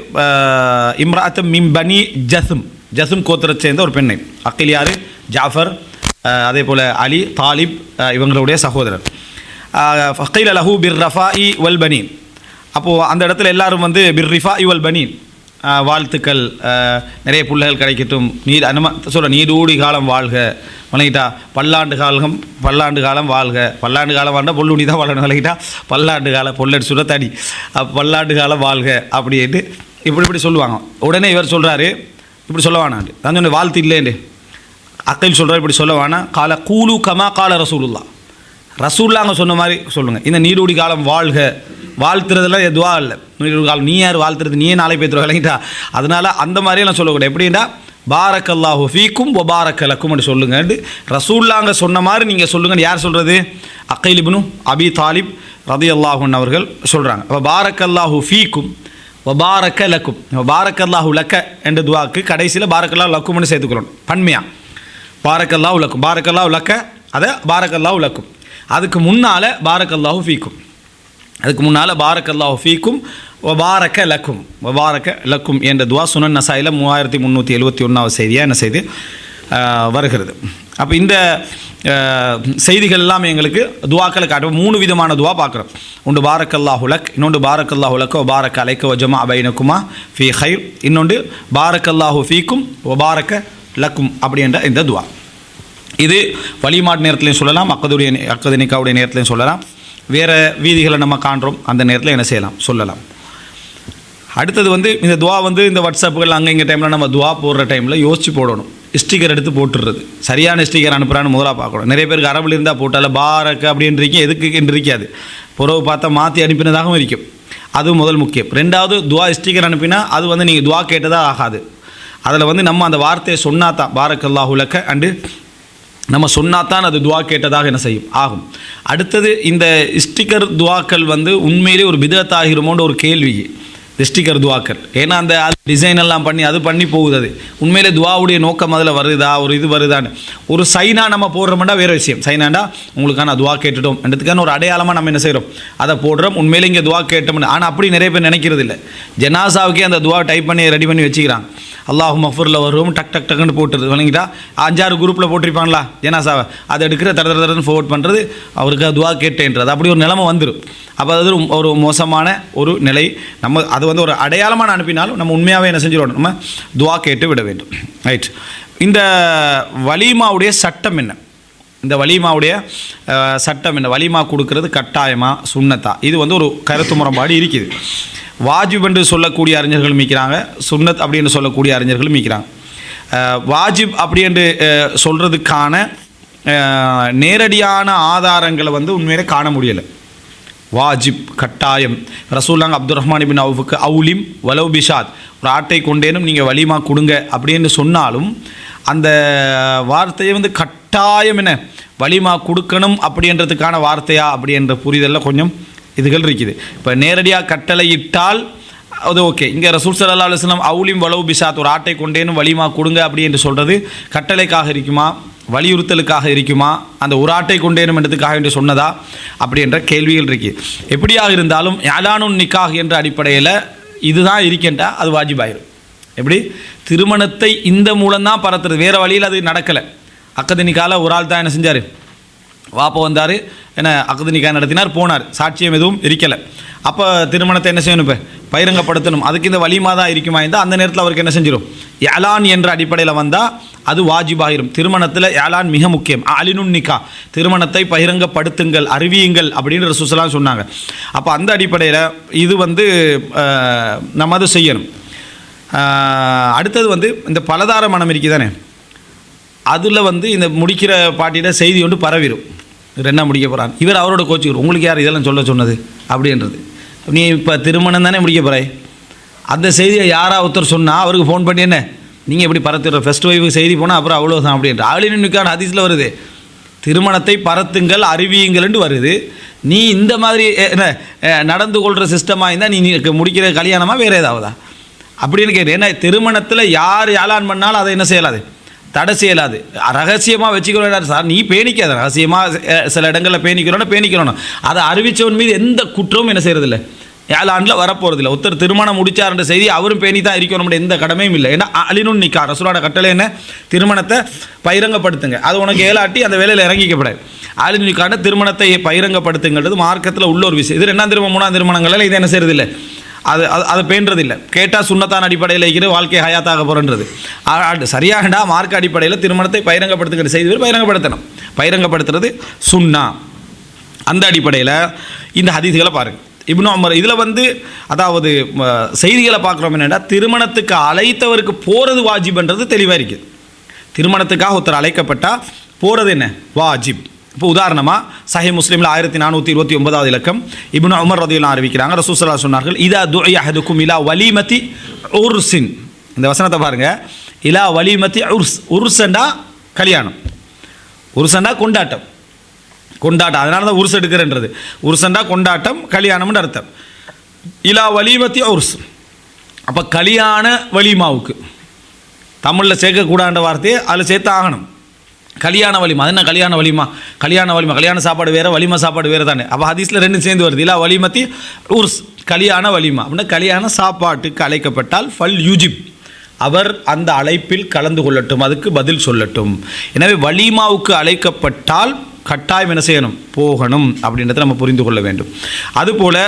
இம்ராத்தம் மிம் பனி ஜசும் கோத்திரத்தை சேர்ந்த ஒரு பெண்ணை. அகீல் யார்? ஜாஃபர், அதே போல் அலி, தாலிப் இவங்களுடைய சகோதரர். அகீல் லஹு பிர் ரஃபாஇ வல் பனீன். அப்போது அந்த இடத்துல எல்லாரும் வந்து பிர் ரிஃபாஇ வல் பனீன், வாழ்த்துக்கள், நிறைய பிள்ளைகள் கிடைக்கட்டும், நீடூடி காலம் வாழ்க, வணங்கிட்டா பல்லாண்டு காலம் வாழ்க, பல்லாண்டு காலம் வாழ்ந்தா பொல்லுணி தான் வாழணும், வணங்கிட்டா பல்லாண்டு காலம் பொல்லடி சுட தடி, பல்லாண்டு காலம் வாழ்க அப்படின்ட்டு இப்படி சொல்லுவாங்க. உடனே இவர் சொல்கிறாரு இப்படி சொல்ல வேணாண்டு, நான் சொன்ன வாழ்த்து இல்லைண்டு. அக்கீல் சொல்கிறார் இப்படி சொல்ல வேணாம். கால கூலு கமா கால ரசூலுல்லாங்க சொன்ன மாதிரி சொல்லுங்கள். இந்த நீடூடி காலம் வாழ்க, வாழ்த்துறதுலாம் எதுவா இல்லை, நீடூடி காலம் நீ யார் வாழ்த்துறது, நீயே நாளை பேத்துற விளங்கிட்டா. அதனால் அந்த மாதிரியெல்லாம் சொல்லக்கூடாது. எப்படின்னா பாரக்கல்லாஹு ஃபீக்கும் வபாரக்க லக்கும் அப்படி சொல்லுங்கன்னு ரசூலுல்லாங்க சொன்ன மாதிரி நீங்கள் சொல்லுங்கன்னு யார் சொல்கிறது? அகீல் இப்னு அபி தாலிப் ரலியல்லாஹு அன்ஹு அவர்கள் சொல்கிறாங்க. அப்போ பாரக்கல்லாஹு ஃபீக்கும் வபாரக்க லக்கும், பாரக்கல்லாஹு லக்க என்ற துவாக்கு கடைசியில் பாரக்கல்லாஹு லக்கும்னு சேர்த்துக்கிறோம் பன்மையாக. பாரக்கல்லாஹு லக்கும், பாரக்கல்லாஹு லக்க, அதை பாரக்கல்லாஹு லக்கும். அதுக்கு முன்னால் பாரக்கல்லாஹு ஃபீக்கும், அதுக்கு முன்னால் பாரக்கல்லாஹு ஃபீக்கும் வபாரக்க லக்கும் என்ற துவா சுனன் நசாயில் 3371வது செய்தியாக என்ன செய்து வருகிறது. அப்போ இந்த செய்திகள் எல்லாம் எங்களுக்கு துவாக்களை காட்டும். 3 விதமான துவா பார்க்குறோம். ஒன்று பாரக்கல்லாஹு லக், இன்னொன்று பாரக்கல்லாஹு லக்க வபாரக்க அலைக்க வஜமா பைனகுமா ஃபீ ஹைர், இன்னொன்று பாரக்கல்லாஹு ஃபீக்கும் வபாரக்க லக்கும் அப்படின்ற இந்த துவா. இது வழிமாட்டு நேரத்துலையும் சொல்லலாம், அக்கது நிக்காவுடைய நேரத்துலையும் சொல்லலாம், வேறு வீதிகளை நம்ம காண்றோம் அந்த நேரத்தில் என்ன செய்யலாம் சொல்லலாம். அடுத்தது வந்து இந்த துவா வந்து இந்த வாட்ஸ்அப்புகள் அங்கே இங்கே டைமில் நம்ம துவா போடுற டைமில் யோசித்து போடணும். ஸ்டிக்கர் எடுத்து போட்டுடுறது, சரியான ஸ்டிக்கர் அனுப்புகிறான்னு முதலாக பார்க்கணும். நிறைய பேருக்கு அரபில் இருந்தால் போட்டால் பாரக்கு அப்படின்றிருக்கேன், எதுக்கு என்று இருக்காது, புறவு பார்த்தா மாற்றி அனுப்பினதாகவும் இருக்கும். அதுவும் முதல் முக்கியம். 2வது துவா ஸ்டிக்கர் அனுப்பினா அது வந்து நீங்கள் துவா கேட்டதாக ஆகாது. அதில் வந்து நம்ம அந்த வார்த்தையை சொன்னாதான் பாரக்கல்லாஹு லக்க அண்டு நம்ம சொன்னாதான் அது துவா கேட்டதாக என்ன செய்யும் ஆகும். அடுத்தது இந்த ஸ்டிக்கர் துவாக்கள் வந்து உண்மையிலே ஒரு பிதத்தாகிருமோன்ற ஒரு கேள்வி ஸ்டிக்கர் துவாக்கள். ஏன்னா அந்த டிசைன் எல்லாம் பண்ணி போகுது. அது உண்மையிலே துவாவுடைய நோக்கம் அதில் வருதா, ஒரு இது வருதான்னு. ஒரு சைனா நம்ம போடுறோம்னா வேறு விஷயம். சைனாண்டா உங்களுக்கான துவா கேட்டுட்டோம் என்றதுக்கான ஒரு அடையாளமாக நம்ம என்ன செய்கிறோம், அதை போடுறோம். உண்மையிலே இங்கே துவா கேட்டோம்னு. ஆனால் அப்படி நிறைய பேர் நினைக்கிறது இல்லை. ஜனாசாவுக்கே அந்த துவா டைப் பண்ணி ரெடி பண்ணி வச்சுக்கிறாங்க. அல்லாஹு மஃபூரில் வரும் டக்குன்னு போட்டுருது, வணங்கிட்டா 5-6 குரூப்பில் போட்டிருப்பாங்களா ஜனாசாவை, அதை எடுக்கிற தடன்னு ஃபார்வர்ட் பண்ணுறது, அவருக்கு துவா கேட்டேன்றது. அப்படி ஒரு நிலைமை வந்துடும். அப்போ அது ஒரு மோசமான ஒரு நிலை. நம்ம அது வந்து ஒரு அடையாளமாக அனுப்பினாலும் நம்ம உண்மையாகவே என்ன செஞ்சிடணும், நம்ம துவா கேட்டு விட வேண்டும். ரைட். இந்த வலீமாவுடைய சட்டம் என்ன? இந்த வலீமாவுடைய சட்டம் என்ன? வலீமா கொடுக்கறது கட்டாயமா சுன்னத்தா? இது வந்து ஒரு கருத்து முரண்பாடு இருக்குது. வாஜிப் என்று சொல்லக்கூடிய அறிஞர்கள் மீக்கிறாங்க, சுன்னத் அப்படின்னு சொல்லக்கூடிய அறிஞர்கள் மீக்கிறாங்க. வாஜிப் அப்படி என்று சொல்கிறதுக்கான நேரடியான ஆதாரங்களை வந்து உண்மையிலே காண முடியலை. வாஜிப் கட்டாயம், ரசூலுல்லாஹ் அப்துர் ரஹ்மான் இப்னு அவுஃபுக்கு அவுலிம் வலவ் பிஷாத், ஒரு ஆட்டை கொண்டேனும் நீங்கள் வலிமா கொடுங்க அப்படின்னு சொன்னாலும் அந்த வார்த்தையை வந்து கட்டாயம் என்ன வலிமா கொடுக்கணும் அப்படின்றதுக்கான வார்த்தையா அப்படின்ற புரிதலில் கொஞ்சம் இதுகள் இருக்குது. இப்போ நேரடியாக கட்டளையிட்டால் அது ஓகே. இங்கே ரசூல் ஸல்லல்லாஹு அலைஹி வஸல்லம் அவுலிம் வலவு பிசாத், ஒரு ஆட்டை கொண்டேனும் வலிமா கொடுங்க அப்படி என்று சொல்கிறது கட்டளைக்காக இருக்குமா, வலியுறுத்தலுக்காக இருக்குமா, அந்த ஒரு ஆட்டை கொண்டேனும் என்றதுக்காக என்று சொன்னதா அப்படின்ற கேள்விகள் இருக்குது. எப்படியாக இருந்தாலும் யாலானுன் நிக்காஹ் என்ற அடிப்படையில் இதுதான் இருக்கின்றா அது வாஜிபாயிரும். எப்படி திருமணத்தை இந்த மூலம்தான் பரத்துறது, வேறு வழியில் அது நடக்கலை. அக்கது நிக்கால ஒரு ஆள் தான் என்ன செஞ்சார், வாப்பா வந்தார், என்ன அக்கது நிக்கா நடத்தினார், போனார், சாட்சியம் எதுவும் இருக்கலை. அப்போ திருமணத்தை என்ன செய்யணும், இப்போ பகிரங்கப்படுத்தணும். அதுக்கு இந்த வலிமா தான் இருக்குமா இருந்தால் அந்த நேரத்தில் அவருக்கு என்ன செஞ்சிடும், யாலான் என்ற அடிப்படையில் வந்தால் அது வாஜிபாயிரும். திருமணத்தில் யாலான் மிக முக்கியம். அலினுன் நிக்கா, திருமணத்தை பகிரங்கப்படுத்துங்கள், அறிவியுங்கள் அப்படின்னு ரசூலுல்லாஹ் சொன்னாங்க. அப்போ அந்த அடிப்படையில் இது நம்ம அது செய்யணும். அடுத்தது இந்த பலதார மனம் இருக்குதானே, அதில் இந்த முடிக்கிற பாட்டியிட செய்தி ஒன்று பரவிடும். இவர் என்ன முடிக்க போகிறான், இவர் அவரோட கோச்சுக்கிறோம், உங்களுக்கு யார் இதெல்லாம் சொல்ல சொன்னது அப்படின்றது. நீ இப்போ திருமணம் தானே முடிக்க போகிறாய், அந்த செய்தியை யாராக ஒருத்தர் சொன்னால் அவருக்கு ஃபோன் பண்ணி என்ன நீங்கள் எப்படி பரத்துற, ஃபஸ்ட் ஒய்ஃபுக்கு செய்தி போனால் அப்புறம் அவ்வளோதான் அப்படின்ற ஆளினுக்கான ஹதீஸில் வருது. திருமணத்தை பரத்துங்கள் அறிவியுங்கள்னு வருது. நீ இந்த மாதிரி என்ன நடந்து கொள்கிற சிஸ்டமாக இருந்தால் நீ முடிக்கிற கல்யாணமாக வேறு ஏதாவதா அப்படின்னு கேட்குறேன். ஏன்னா திருமணத்தில் யார் யாழான் பண்ணாலும் அதை என்ன செய்யலாது, தடை செய்யலாது. ரகசியமாக வச்சுக்கிறோம் சார், நீ பேணிக்காத, ரகசியமாக சில இடங்களில் பேணிக்கிறோன்னு அதை அறிவித்தவன் மீது எந்த குற்றமும் என்ன செய்கிறதில்ல, ஏழாண்டில் வரப்போகிறதில்ல. ஒருத்தர் திருமணம் முடிச்சார்ன்ற செய்தி அவரும் பேணி தான் இருக்கணும், நம்முடைய எந்த கடமையும் இல்லை. ஏன்னா அலினுன் நிக்கா, ரசூலோட கட்டளை என்ன, திருமணத்தை பகிரங்கப்படுத்துங்க. அது உனக்கு ஏலாட்டி அந்த வேலையில் இறங்கிக்கப்படாது. அலினுன் நிக்கான திருமணத்தை பகிரங்கப்படுத்துங்கிறது மார்க்கத்தில் உள்ள ஒரு விஷயம். இது 2ஆம் திருமணம் 3ஆம் திருமணங்களில் இது என்ன செய்கிறதில்லை, அதை பேன்றதில்லை. கேட்டால் சுன்னத்தான் அடிப்படையில் இருக்கிற வாழ்க்கை ஹயாத்தாக போகிறன்றது சரியாகண்டா. மார்க்க அடிப்படையில் திருமணத்தை பகிரங்கப்படுத்துகிற செய்தி பகிரங்கப்படுத்தணும், பகிரங்கப்படுத்துறது சுன்னா. அந்த அடிப்படையில் இந்த ஹதீஸ்களை பாருங்கள். இப்னு உமர் இதில் அதாவது செய்திகளை பார்க்குறோம் என்னென்னா, திருமணத்துக்கு அழைத்தவருக்கு போகிறது வாஜிப்ன்றது தெளிவாக இருக்குது. திருமணத்துக்காக ஒருத்தர் அழைக்கப்பட்டால் போகிறது என்ன வாஜிப். இப்போ உதாரணமாக சஹீஹ் முஸ்லிமில் 1429வது இலக்கம் இப்னு உமர் ரலியல்லாஹு அறிவிக்கிறாங்க, ரசூலுல்லாஹி ஸல்லல்லாஹு அலைஹி வஸல்லம் சொன்னார்கள், இதா துஇய அஹதுக்கும் இலா வலீமதி உர்ஸின். இந்த வசனத்தை பாருங்கள், இலா வலீமதி உர்ஸ். உர்ஸண்டா கல்யாணம், உர்ஸண்டா கொண்டாட்டம், அதனால தான் உருஸ் எடுக்கிறன்றது. உருசண்டா கொண்டாட்டம், கல்யாணம்னு அர்த்தம். இலா வலிமத்தி உருஸ். அப்போ கல்யாண வலிமாவுக்கு தமிழில் சேர்க்கக்கூடாத வார்த்தையை அதில் சேர்த்து ஆகணும். கல்யாண வலிமா, அது என்ன கல்யாண வலிமா, கல்யாண சாப்பாடு வேறு, வலிமா சாப்பாடு வேறு தானே. அப்போ ஹதீஸில் ரெண்டும் சேர்ந்து வருது. இலா வலிமத்தி உருஸ், கல்யாண வலிமா அப்படின்னா கல்யாண சாப்பாட்டுக்கு அழைக்கப்பட்டால் ஃபல் யூஜிப், அவர் அந்த அழைப்பில் கலந்து கொள்ளட்டும், அதுக்கு பதில் சொல்லட்டும். எனவே வலிமாவுக்கு அழைக்கப்பட்டால் கட்டாயம் என்ன செய்யணும், போகணும் அப்படின்றத நம்ம புரிந்து கொள்ள வேண்டும். அதுபோல்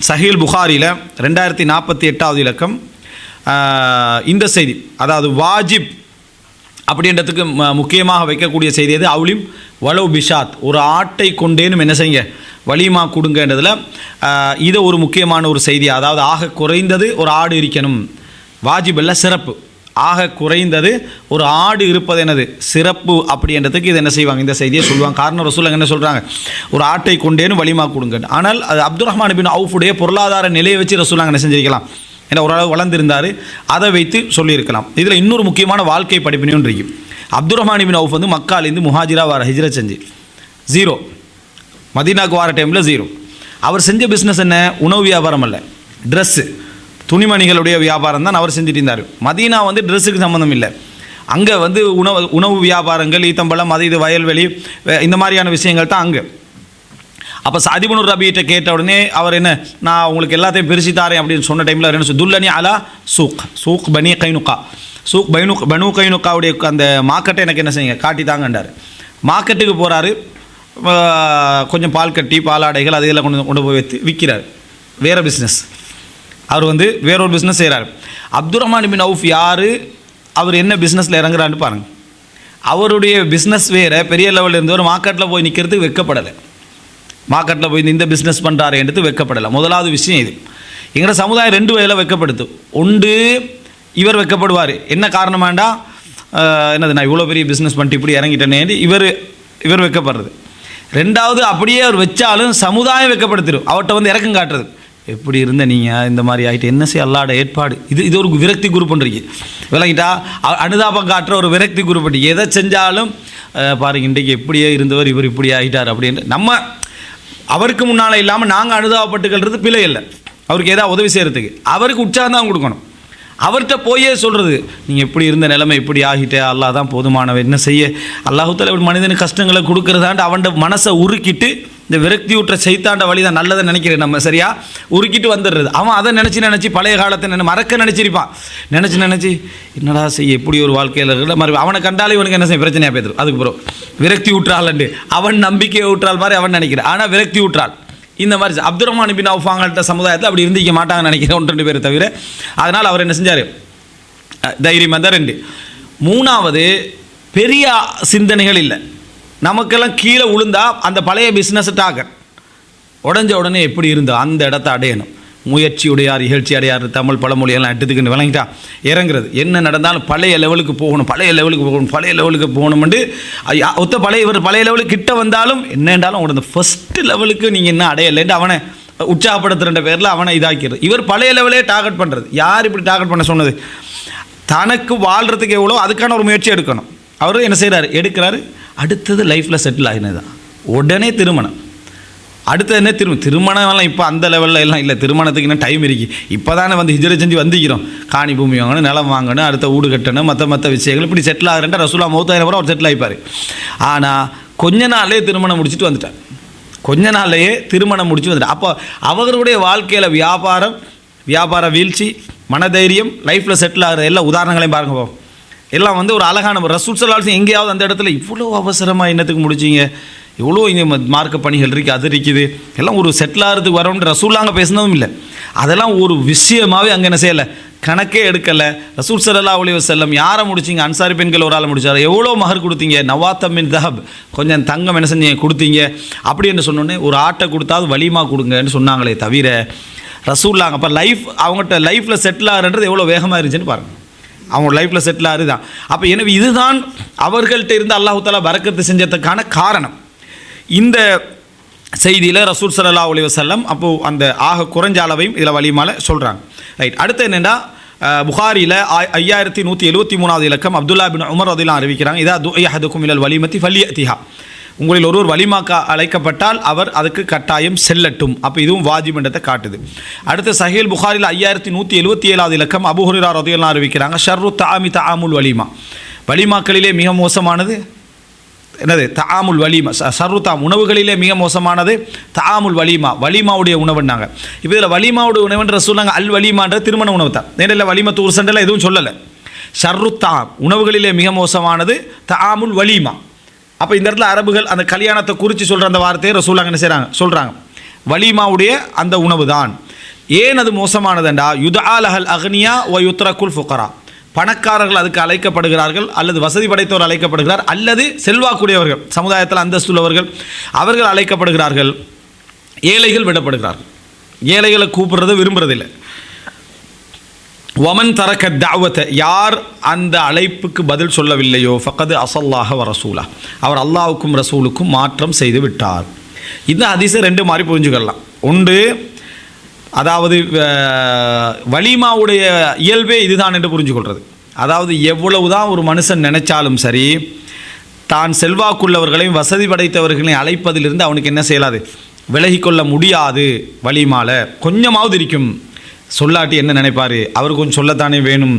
சஹீல் புகாரியில் 2048வது இலக்கம் இந்த செய்தி, அதாவது வாஜிப் அப்படின்றதுக்கு முக்கியமாக வைக்கக்கூடிய செய்தி எது, அவுலிம் வலவு பிஷாத், ஒரு ஆட்டை கொண்டேனும் என்ன செய்யுங்க வலிமா கொடுங்கன்றதில் இது ஒரு முக்கியமான ஒரு செய்தி. அதாவது ஆக குறைந்தது ஒரு ஆடு இருக்கணும், வாஜிப் அல்ல சிறப்பு. ஆக குறைந்தது ஒரு ஆடு இருப்பது என்னது சிறப்பு அப்படின்றதுக்கு இது என்ன செய்வாங்க, இந்த செய்தியை சொல்லுவாங்க. காரணம் ரசூலுல்லாஹ் என்ன சொல்கிறாங்க, ஒரு ஆட்டை கொண்டேன்னு வலிமா கொடுங்க. ஆனால் அது அப்துர் ரஹ்மான் பின் அவுஃபுடைய பொருளாதார நிலையை வச்சு ரசூலுல்லாஹ் என்ன செஞ்சிருக்கலாம், ஏன்னா ஓரளவு வளர்ந்திருந்தார், அதை வைத்து சொல்லியிருக்கலாம். இதில் இன்னொரு முக்கியமான வாழ்க்கை படிப்பினையும் இருக்கு. அப்துர் ரஹ்மான் பின் அவுஃப் மக்காலேருந்து முஹாஜிரா வார ஹிஜ்ரத் செஞ்சு 0, மதீனாக்கு வார டைமில் 0. அவர் செஞ்ச பிஸ்னஸ் என்ன, உணவு வியாபாரம் அல்ல, ட்ரெஸ்ஸு துணிமணிகளுடைய வியாபாரம் தான் அவர் செஞ்சுட்டு இருந்தார். மதீனா ட்ரெஸ்ஸுக்கு சம்மந்தம் இல்லை. அங்கே உணவு வியாபாரங்கள், ஈத்தம்பழம், அது இது வயல்வெளி, இந்த மாதிரியான விஷயங்கள் தான் அங்கே. அப்போ சஅத் இப்னு ரபீட்ட கேட்ட உடனே அவர் என்ன, நான் உங்களுக்கு எல்லாத்தையும் பிரித்து தாரேன் அப்படின்னு சொன்ன டைமில் அவர் என்ன, துல்லனி அலா சூக் பனி கைனுக்கா, சூக் பனு கைனுக்காவுடைய அந்த மார்க்கெட்டை எனக்கு என்ன செய்யுங்க காட்டி தாங்கண்டார். மார்க்கெட்டுக்கு போகிறாரு, கொஞ்சம் பால் கட்டி பாலாடைகள் அது இதெல்லாம் கொண்டு போய் வைத்து விற்கிறார். வேறு பிஸ்னஸ், அவர் வேறொரு பிஸ்னஸ் செய்கிறார். அப்துர் ரஹ்மான் பின் அவுஃப் யார், அவர் என்ன பிஸ்னஸில் இறங்குறான்னு பாருங்கள். அவருடைய பிஸ்னஸ் வேறு, பெரிய லெவலில் இருந்தவர் மார்க்கெட்டில் போய் நிற்கிறதுக்கு வெக்கப்படலை. மார்க்கெட்டில் போய் இந்த பிஸ்னஸ் பண்ணுறாருன்றது வெக்கப்படலை. முதலாவது விஷயம் இது. எங்களோட சமுதாயம் 2 வகையில் வெக்கப்படுத்து. ஒன்று, இவர் வெக்கப்படுவார், என்ன காரணமாண்டா என்னது, நான் இவ்வளோ பெரிய பிஸ்னஸ் பண்ணிட்டு இப்படி இறங்கிட்டேனே இவர் வெக்கப்படுறது. 2வது, அப்படியே அவர் வச்சாலும் சமுதாயம் வெக்கப்படுத்திடும், அவர்கிட்ட இறக்கம் காட்டுறது. எப்படி இருந்த நீங்கள் இந்த மாதிரி ஆகிட்டு என்ன செய்ய அல்லாட ஏற்பாடு, இது ஒரு விரக்தி குரூப் பண்ணுறீங்க, விளங்கிட்டா அனுதாபம் காட்டுற ஒரு விரக்தி குரூப். எதை செஞ்சாலும் பாருங்க இன்றைக்கு எப்படியே இருந்தவர் இவர் இப்படி ஆகிட்டார் அப்படின்னு நம்ம அவருக்கு முன்னால் இல்லாமல் நாங்கள் அனுதாபப்பட்டுக்கிறது பிழை இல்லை. அவருக்கு ஏதாவது உதவி செய்கிறதுக்கு அவருக்கு உற்சாகம் தான் கொடுக்கணும். அவர்கிட்ட போயே சொல்கிறது நீங்கள் இப்படி இருந்த நிலைமை இப்படி ஆகிட்டே, அல்லாஹ் தான் போதுமானவர், என்ன செய்ய, அல்லாஹுத்தால மனிதனுக்கு கஷ்டங்களை கொடுக்குறதாண்டு அவன் மனசை உருக்கிட்டு இந்த விரக்தி விட்டுற சைத்தாண்ட வழி தான் நல்லதை நினைக்கிறேன் நம்ம சரியா உருக்கிட்டு வந்துடுறது. அவன் அதை நினச்சி பழைய காலத்தை மறக்க நினச்சிருப்பான். நினச்சி என்னடா செய்ய எப்படி ஒரு வாழ்க்கையில் இருக்கிற மாதிரி அவனை கண்டாலே இவனுக்கு என்ன செய்ய பிரச்சனையாக பேசுறது. அதுக்கு பிறகு விரக்தி விட்டுறாள்ண்டு அவன் நம்பிக்கையை விட்டுறாள் மாதிரி அவன் நினைக்கிறான். ஆனால் விரக்தி விட்டுறாள் இந்த மாதிரி அப்துல் ரஹ்மான் பின் அவுஃப் அவங்கள்ட்ட சமுதாயத்தில் அப்படி இருந்திக்க மாட்டாங்கன்னு நினைக்கிறேன் 1-2 பேரை தவிர. அதனால் அவர் என்ன செஞ்சார், தைரியமாக தான் 2. 3வது பெரிய சிந்தனைகள் இல்லை. நமக்கெல்லாம் கீழே விழுந்தா அந்த பழைய பிஸ்னஸ் டாக்கர் உடஞ்ச உடனே எப்படி இருந்தோ அந்த இடத்த அடையணும். முயற்சி உடையார் இகழ்ச்சி அடையார் தமிழ் பழமொழியெல்லாம் எடுத்துக்கிட்டு விளங்கிட்டா இறங்குறது. என்ன நடந்தாலும் பழைய லெவலுக்கு போகணும்னு ஒத்த பழைய லெவலுக்கு கிட்ட வந்தாலும் என்னென்றாலும் உடனே ஃபஸ்ட்டு லெவலுக்கு நீங்கள் என்ன அடையலைன்ட்டு அவனை உற்சாகப்படுத்துகிற பேரில் அவனை இதாக்கிறது. இவர் பழைய லெவலே டார்கெட் பண்ணுறது. யார் இப்படி டார்கெட் பண்ண சொன்னது? தனக்கு வாழ்கிறதுக்கு எவ்வளோ அதுக்கான ஒரு முயற்சி எடுக்கணும். அவர் என்ன செய்கிறாரு, எடுக்கிறாரு. அடுத்தது லைஃப்பில் செட்டில் ஆகினது தான் உடனே திருமணம். அடுத்தது என்ன திருமணம்லாம் இப்போ அந்த லெவலில் எல்லாம் இல்லை. திருமணத்துக்கு இன்னும் டைம் இருக்கு. இப்போ தானே வந்து ஹிஜ்ரத் செஞ்சு வந்துக்கிறோம். காணி பூமி வாங்கணும், நிலம் வாங்கணும், அடுத்த வீடு கட்டணும், மற்ற விஷயங்கள் இப்படி செட்டில் ஆகிறேன்ட்டு ரசூலா மௌத்தாயிரம் அவர் செட்டில் ஆகிப்பார். ஆனால் கொஞ்ச நாள்லேயே திருமணம் முடிச்சுட்டு வந்துட்டார். அப்போ அவர்களுடைய வாழ்க்கையில் வியாபார வீழ்ச்சி, மனதைரியம், லைஃப்பில் செட்டில் ஆகிற எல்லா உதாரணங்களையும் பாருங்க. போ எல்லாம் வந்து ஒரு அழகான ரசூல் ஸல்லல்லாஹு அலைஹி வஸல்லம் எங்கேயாவது அந்த இடத்துல இவ்வளோ அவசரமாக என்னத்துக்கு முடிச்சிங்க, இவ்வளோ இங்கே மார்க்க பணிகள் இருக்குது, அது இருக்குது, எல்லாம் ஒரு செட்டில் ஆகிறதுக்கு வரோம்னு ரசூல்லாங்க பேசினதும் இல்லை. அதெல்லாம் ஒரு விஷயமாகவே அங்கே என்ன செய்யலை, கணக்கே எடுக்கலை. ரசூல் ஸல்லல்லாஹு அலைஹி வஸல்லம் யாரை முடிச்சிங்க? அன்சாரி பெண்கள் ஒரு ஆளை முடிச்சார். எவ்வளோ மகர் கொடுத்தீங்க? நவாத்தம் மின் தஹப், கொஞ்சம் தங்கம் என்ன செஞ்சீங்க கொடுத்தீங்க. அப்படி என்று சொன்னோன்னே ஒரு ஆட்டை கொடுத்தாவது வலிமா கொடுங்கன்னு சொன்னாங்களே தவிர ரசூல்லாங்க அப்போ அவங்கள்ட்ட லைஃப்பில் செட்டில் ஆகிறன்றது எவ்வளோ வேகமாக இருந்துச்சுன்னு பாருங்கள். அவங்க லைஃப்பில் செட்டில் ஆகுது தான். அப்போ எனவே இதுதான் அவர்கள்ட்ட இருந்து அல்லாஹ் தஆலா பரக்கத்து செஞ்சதுக்கான காரணம். இந்த செய்தியில் ரசூல் ஸல்லல்லாஹு அலைஹி வஸல்லம் அப்போது அந்த ஆக குறைஞ்ச அளவையும் இதில் வலிமால சொல்கிறாங்க. ரைட். அடுத்து என்னென்னா புகாரியில் 5173வது இலக்கம் அப்துல்லா பின் உமர் ரலியல்லாஹு அறிவிக்கிறாங்க, இதா துஇ அஹதுக்கும் இலல் வலிமத்தி ஃபல்யத்திஹா, உங்களில் ஒருவர் வலிமாக்க அழைக்கப்பட்டால் அவர் அதுக்கு கட்டாயம் செல்லட்டும். அப்போ இதுவும் வாஜிபன்றத்தை காட்டுது. அடுத்து சஹீல் புகாரில் 5177வது இலக்கம் அபூ ஹுரைரா ரலியல்லாஹு அறிவிக்கிறாங்க, ஷர்ரு தஆமி தஆமுல் வலிமா, வலிமாக்களிலே மிக மோசமானது என்னது? தஆமுல் வலிமா. ஷர்ரு உணவுகளிலே மிக மோசமானது தஆமுல் வலிமா, வலிமாவுடைய உணவுன்னாங்க. இப்போ இதில் வலிமாவுடைய உணவுன்ற சொன்னாங்க. அல் வலிமான்ற திருமண உணவு தான். நேரில் வலிமத்து ஒரு சண்டெல்லாம் எதுவும் சொல்லலை. ஷர்ரு உணவுகளிலே மிக மோசமானது தஆமுல் வலிமா. அப்போ இந்த இடத்துல அரபுகள் அந்த கல்யாணத்தை குறித்து சொல்கிற அந்த வார்த்தையை ரசூலுல்லாஹ் என்ன செய்கிறாங்க, சொல்கிறாங்க வலிமாவுடைய அந்த உணவு தான். ஏன் அது மோசமானதுண்டா, யுதஆ லஹல் அக்னியா வ யுத்ரகுல் ஃபுகரா, பணக்காரர்கள் அதுக்கு அழைக்கப்படுகிறார்கள், அல்லது வசதி படைத்தவர் அழைக்கப்படுகிறார், அல்லது செல்வாக்குடையவர்கள் சமுதாயத்தில் அந்தஸ்துள்ளவர்கள் அவர்கள் அழைக்கப்படுகிறார்கள், ஏழைகள் விடப்படுகிறார்கள். ஏழைகளை கூப்பிடுறது விரும்புறதில்லை. வமன் தரக்க தஅவத, யார் அந்த அழைப்புக்கு பதில் சொல்லவில்லையோ ஃபக்கது அஸல்லாஹ வ ரசூலா, அவர் அல்லாஹ்வுக்கும் ரசூலுக்கும் மாற்றம் செய்து விட்டார். இந்த ஹதீஸை 2 மாதிரி புரிஞ்சுக்கலாம். ஒன்று, அதாவது வலிமாவுடைய இயல்பே இதுதான் என்று புரிஞ்சுக்கொள்வது. அதாவது எவ்வளவுதான் ஒரு மனுஷன் நினைச்சாலும் சரி, தான் செல்வாக்குள்ளவர்களையும் வசதி படைத்தவர்களையும் அழைப்பதிலிருந்து அவனுக்கு என்ன செய்யலாது, விலகிக்கொள்ள முடியாது. வலிமால கொஞ்சமாவது இருக்கும், சொல்லாட்டி என்ன நினைப்பார், அவர் கொஞ்சம் சொல்லத்தானே வேணும்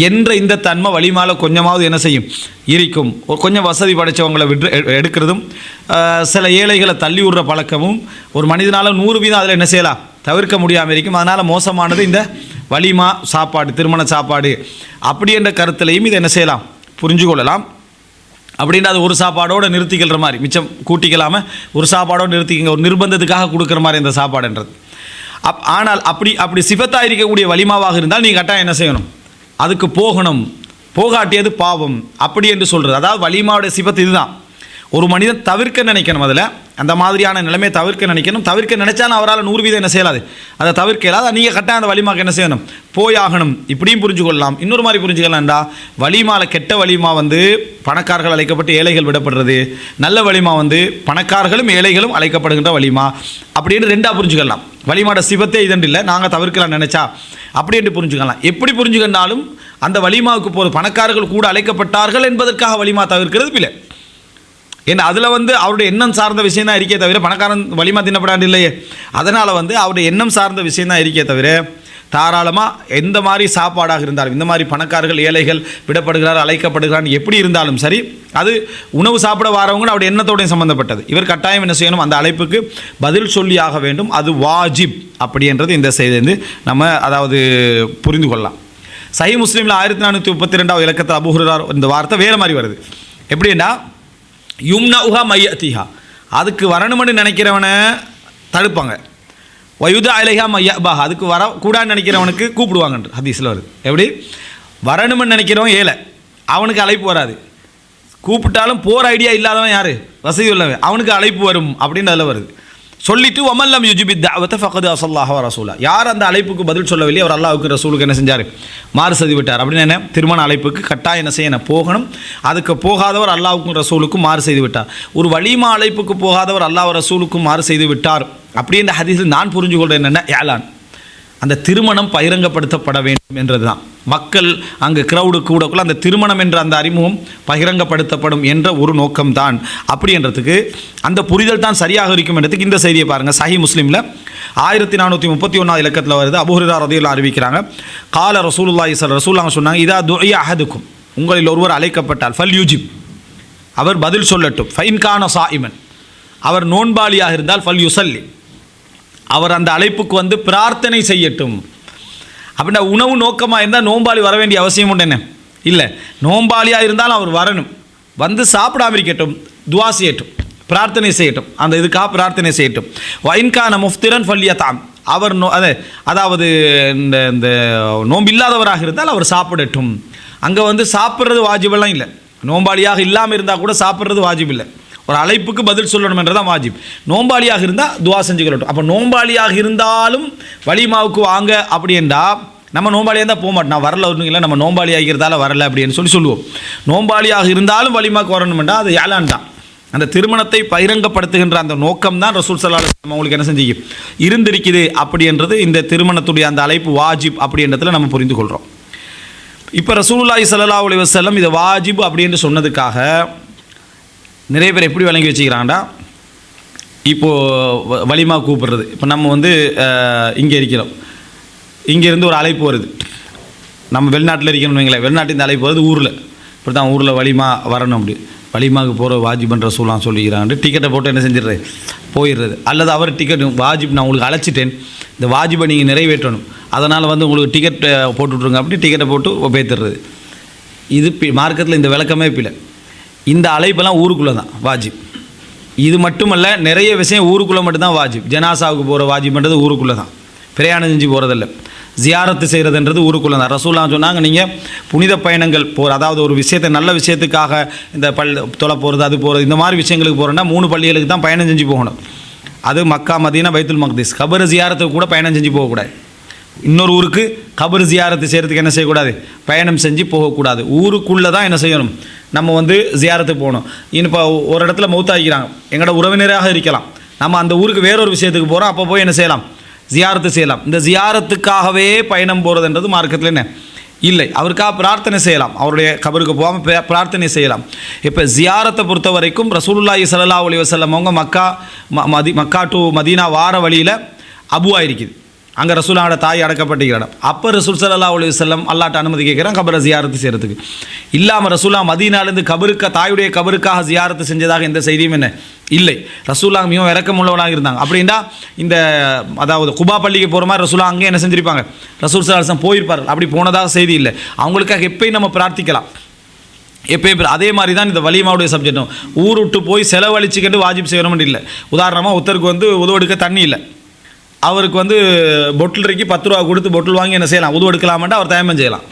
என்ற இந்த தன்மை வலிமால கொஞ்சமாவது என்ன செய்யும், இருக்கும். கொஞ்சம் வசதி படைத்தவங்களை எடுக்கிறதும் சில ஏழைகளை தள்ளி விடுற பழக்கமும் ஒரு மனிதனால் 100% அதில் என்ன செய்யலாம், தவிர்க்க முடியாமல் இருக்கும். அதனால் மோசமானது இந்த வலிமா சாப்பாடு, திருமண சாப்பாடு அப்படி என்ற கருத்துலையும் இதை என்ன செய்யலாம், புரிஞ்சு கொள்ளலாம். அப்படின்னா அது ஒரு சாப்பாடோடு நிறுத்திக்கிற மாதிரி, மிச்சம் கூட்டிக்கலாமல் ஒரு சாப்பாடோடு நிறுத்திக்கங்க, ஒரு நிர்பந்தத்துக்காக கொடுக்குற மாதிரி இந்த சாப்பாடுன்றது. ஆனால் அப்படி சிஃபத்தாக இருக்கக்கூடிய வலிமாவாக இருந்தால் நீங்கள் கட்டாயம் என்ன செய்யணும், அதுக்கு போகணும். போகாட்டியது பாவம் அப்படி என்று சொல்கிறது. அதாவது வலிமாவுடைய சிஃபத் இதுதான். ஒரு மனிதன் தவிர்க்க நினைக்கணும், அதில் அந்த மாதிரியான நிலைமையை தவிர்க்க நினைக்கணும். தவிர்க்க நினைச்சாலும் அவரால் 100% என்ன செய்யலாது, அதை தவிர்க்க இயலாது. நீங்கள் கட்டாயம் அந்த வலிமாக்கு என்ன செய்யணும், போயாகணும். இப்படியும் புரிஞ்சு கொள்ளலாம். இன்னொரு மாதிரி புரிஞ்சுக்கலாம்டா, வலிமாவில் கெட்ட வலிமா வந்து பணக்காரர்கள் அழைக்கப்பட்டு ஏழைகள் விடப்படுறது, நல்ல வலிமா வந்து பணக்காரர்களும் ஏழைகளும் அழைக்கப்படுகின்ற வலிமா அப்படின்னு 2ஆக புரிஞ்சுக்கலாம். வலிமாட சிவத்தே இதன்று இல்லை, நாங்கள் தவிர்க்கலாம் நினச்சா அப்படி என்று புரிஞ்சுக்கலாம். எப்படி புரிஞ்சுக்கனாலும் அந்த வலிமாவுக்கு போகிற பணக்காரர்கள் கூட அழைக்கப்பட்டார்கள் என்பதற்காக வலிமா தவிர்க்கிறது இல்லை. ஏன்னா அதில் வந்து அவருடைய எண்ணம் சார்ந்த விஷயம் தான் இருக்கே தவிர பணக்காரன் வலிமா தின்னப்படாது இல்லையே. அதனால் வந்து அவருடைய எண்ணம் சார்ந்த விஷயம் தான் இருக்கே தவிர தாராளமாக எந்த மாதிரி சாப்பாடாக இருந்தாலும், இந்த மாதிரி பணக்காரர்கள் ஏழைகள் விடப்படுகிறார் அழைக்கப்படுகிறார் எப்படி இருந்தாலும் சரி, அது உணவு சாப்பிட வரவங்க அவருடைய எண்ணத்தோடையும் சம்மந்தப்பட்டது. இவர் கட்டாயம் என்ன செய்யணும், அந்த அழைப்புக்கு பதில் சொல்லியாக வேண்டும். அது வாஜிப் அப்படின்றது இந்த செய்தி நம்ம அதாவது புரிந்து கொள்ளலாம். சஹீஹ் முஸ்லிமில் 1432 இலக்கத்தில் அபூ ஹுரைரா இந்த வார்த்தை வேறு மாதிரி வருது. எப்படின்னா யும்னஉஹா மையத்திஹா, அதுக்கு வரணும்னு நினைக்கிறவனை தடுப்பாங்க. வயுதா அலைஹா மையபா, அதுக்கு வர கூடான்னு நினைக்கிறவனுக்கு கூப்பிடுவாங்கன்ற ஹதீஸில் வருது. எப்படி வரணும்னு நினைக்கிறவன் ஏழை, அவனுக்கு அழைப்பு வராது. கூப்பிட்டாலும் போகிற ஐடியா இல்லாதவன் யார், வசதி உள்ளவன், அவனுக்கு அழைப்பு வரும் அப்படின்னு அதில் வருது. சொல்லிட்டு வமல்லம் யுஜிபி தஅவத ஃபகத் அஸல்லாஹு வ ரசூலா, யார் அந்த அழைப்புக்கு பதில் சொல்லவில்லை அவர் அல்லாஹ்வுக்கு ரசூலுக்கு என்ன செஞ்சார், மாறு செய்து விட்டார். அப்படின்னு என்ன, திருமண அழைப்புக்கு கட்டாயம் என்ன செய்யணும், போகணும். அதுக்கு போகாதவர் அல்லாஹ்வுக்கும் ரசூலுக்கும் மாறு செய்து விட்டார். ஒரு வலிமா அழைப்புக்கு போகாதவர் அல்லாஹ் ரசூலுக்கும் மாறு செய்து விட்டார். அப்படின்ற ஹதீஸில் நான் புரிஞ்சு கொள்கிறேன் என்னென்ன, ஏலான் அந்த திருமணம் பகிரங்கப்படுத்தப்பட வேண்டும் என்றது தான். மக்கள் அங்கு கிரௌடு கூடக்குள்ள அந்த திருமணம் என்ற அந்த அறிமுகம் பகிரங்கப்படுத்தப்படும் என்ற ஒரு நோக்கம்தான். அப்படின்றதுக்கு அந்த புரிதல் தான் சரியாக இருக்கும் என்றதுக்கு இந்த செய்தியை பாருங்கள். சஹீஹ் முஸ்லிமில் 1431 இலக்கத்தில் வருது. அபூ ஹுரைரா ரலியல்லாஹு அறிவிக்கிறாங்க, கால ரசூலுல்லாஹி ரசூலுல்லாஹ் சொன்னாங்க, இதா துஇய அஹதுக்கும், உங்களில் ஒருவர் அழைக்கப்பட்டால் ஃபல் யூஜிப், அவர் பதில் சொல்லட்டும். ஃபைன் கான சாயிமன், அவர் நோன்பாளியாக இருந்தால் ஃபல் யுசல்லி, அவர் அந்த அழைப்புக்கு வந்து பிரார்த்தனை செய்யட்டும். அப்படின்னா உணவு நோக்கமாக இருந்தால் நோம்பாளி வர வேண்டிய அவசியம் உண்டு என்ன இல்லை. நோம்பாளியாக இருந்தாலும் அவர் வரணும், வந்து சாப்பிடாம இருக்கட்டும், துவா செய்யட்டும், பிரார்த்தனை செய்யட்டும், அந்த இதுக்காக பிரார்த்தனை செய்யட்டும். வைன்கான முஃப்திரன் ஃபல்யதாம், அவர் அதாவது இந்த நோம்பு இல்லாதவராக இருந்தால் அவர் சாப்பிடட்டும். அங்கே வந்து சாப்பிட்றது வாஜிபெல்லாம் இல்லை. நோம்பாளியாக இல்லாமல் இருந்தால் கூட சாப்பிட்றது வாஜிப் இல்லை. ஒரு அழைப்புக்கு பதில் சொல்லணும் என்றதான் வாஜிப். நோம்பாளியாக இருந்தால் துவா செஞ்சுக்கலட்டும். அப்போ நோம்பாளியாக இருந்தாலும் வலிமாவுக்கு வாங்க அப்படி என்றால் நம்ம நோம்பாளியாக இருந்தால் போக மாட்டோம். நான் வரல ஒன்றும் இல்லை, நம்ம நோம்பாளி ஆகிறதால வரல அப்படின்னு சொல்லுவோம். நோம்பாளியாக இருந்தாலும் வலிமாவுக்கு வரணும்னா அது ஏலான் தான். அந்த திருமணத்தை பகிரங்கப்படுத்துகின்ற அந்த நோக்கம் தான் ரசூல் ஸல்லல்லாஹு அலைஹி வஸல்லம் அவங்களுக்கு என்ன செஞ்சு இருந்திருக்குது. அப்படின்றது இந்த திருமணத்துடைய அந்த அழைப்பு வாஜிப் அப்படின்றதுல நம்ம புரிந்து கொள்கிறோம். இப்போ ரசூலுல்லாஹி ஸல்லல்லாஹு அலைஹி வஸல்லம் இதை வாஜிப் அப்படின்னு சொன்னதுக்காக நிறைய பேர் எப்படி வழங்கி வச்சுக்கிறாங்கடா, இப்போது வலிமா கூப்பிடுறது. இப்போ நம்ம வந்து இங்கே இருக்கிறோம், இங்கேருந்து ஒரு அழைப்பு வருது, நம்ம வெளிநாட்டில் இருக்கணும்னு வைங்களேன், வெளிநாட்டில் இந்த அழைப்பு வருது ஊரில், இப்படி தான் ஊரில் வலிமா வரணும், அப்படி வலிமாவுக்கு போகிற வாஜிப்ன்ற ரசூலுல்லாஹ் சொல்லிக்கிறாங்க. டிக்கெட்டை போட்டு என்ன செஞ்சிடுறது, போயிடுறது. அல்லது அவர் டிக்கெட் வாஜிப் நான் உங்களுக்கு அழைச்சிட்டேன், இந்த வாஜிப்பை நீங்கள் நிறைவேற்றணும், அதனால் வந்து உங்களுக்கு டிக்கெட் போட்டு விட்ருங்க அப்படி டிக்கெட்டை போட்டு பேத்துடுறது. இது மார்க்கெட்டில் இந்த விளக்கமே இல்லை. இந்த அழைப்பெல்லாம் ஊருக்குள்ளே தான் வாஜிப். இது மட்டுமல்ல, நிறைய விஷயம் ஊருக்குள்ளே மட்டும்தான் வாஜிப். ஜனாசாவுக்கு போகிற வாஜிப்ன்றது ஊருக்குள்ளே தான், பிரயாணம் செஞ்சு போகிறதில்ல. ஜியாரத்து செய்கிறதுன்றது ஊருக்குள்ளே தான். ரசூலுல்லாஹ் சொன்னாங்க, நீங்கள் புனித பயணங்கள் போகிற, அதாவது ஒரு விஷயத்தை நல்ல விஷயத்துக்காக இந்த தொலை போகிறது அது போகிறது இந்த மாதிரி விஷயங்களுக்கு போகிறோன்னா 3 பள்ளிகளுக்கு தான் பயணம் செஞ்சு போகணும். அது மக்கா, மதீனா, பைத்துல் மக்திஸ். கபர் ஜியாரத்துக்கு கூட பயணம் செஞ்சு போகக்கூடாது. இன்னொரு ஊருக்கு கபர் ஜியாரத்து செய்கிறதுக்கு என்ன செய்யக்கூடாது, பயணம் செஞ்சு போகக்கூடாது. ஊருக்குள்ளே தான் என்ன செய்யணும், நம்ம வந்து ஜியாரத்துக்கு போகணும். இப்போ ஒரு இடத்துல மௌத்தாகிக்கிறாங்க, எங்களோட உறவினராக இருக்கலாம், நம்ம அந்த ஊருக்கு வேறொரு விஷயத்துக்கு போகிறோம், அப்போ போய் என்ன செய்யலாம், ஜியாரத்து செய்யலாம். இந்த ஜியாரத்துக்காகவே பயணம் போகிறதுன்றது மார்க்கத்தில் என்ன இல்லை. அவருக்காக பிரார்த்தனை செய்யலாம், அவருடைய கபருக்கு போகாமல் பிரார்த்தனை செய்யலாம். இப்போ ஜியாரத்தை பொறுத்த வரைக்கும் ரசூலுல்லாஹி ஸல்லல்லாஹு அலைஹி வஸல்லம் அவங்க மக்கா டு மதீனா வார வழியில் அபுவா இருக்குது, அங்கே ரசூலாவோட தாய் அடக்கப்பட்டிருக்கிறார். அப்போ ரசூல் ஸல்லல்லாஹு அலைஹி வஸல்லம் அல்லாஹ்ட்ட அனுமதி கேட்குறான் கபரை ஜியாரத்து செய்கிறதுக்கு. இல்லாமல் ரசூலா மதீனாலேருந்து தாயுடைய கபருக்காக ஜியாரத்து செஞ்சதாக எந்த செய்தியும் என்ன இல்லை. ரசூலா மிகவும் இறக்கமுள்ளவனாக இருந்தாங்க. அப்படின்னா இந்த அதாவது குபா பள்ளிக்கு போகிற மாதிரி ரசூலா அங்கே என்ன செஞ்சிருப்பாங்க, ரசூல் ஸல்லல்லாஹு அலைஹி வஸல்லம் போயிருப்பார்கள். அப்படி போனதாக செய்தி இல்லை. அவங்களுக்காக எப்பயும் நம்ம பிரார்த்திக்கலாம், எப்பயும். அதே மாதிரி தான் இந்த வலிமாவுடைய சப்ஜெக்டும். ஊர் விட்டு போய் செலவழிச்சுக்கிட்டு வாஜிப் செய்யணும்னு இல்லை. உதாரணமாக ஒருத்தருக்கு வந்து உதவெடுக்க தண்ணி இல்லை, அவருக்கு வந்து பொட்டில் இறக்கி 10 ரூபா கொடுத்து பொட்டில் வாங்கி என்ன செய்யலாம், உதவு எடுக்கலாமென்ட்டு அவர் தயமம் செய்யலாம்.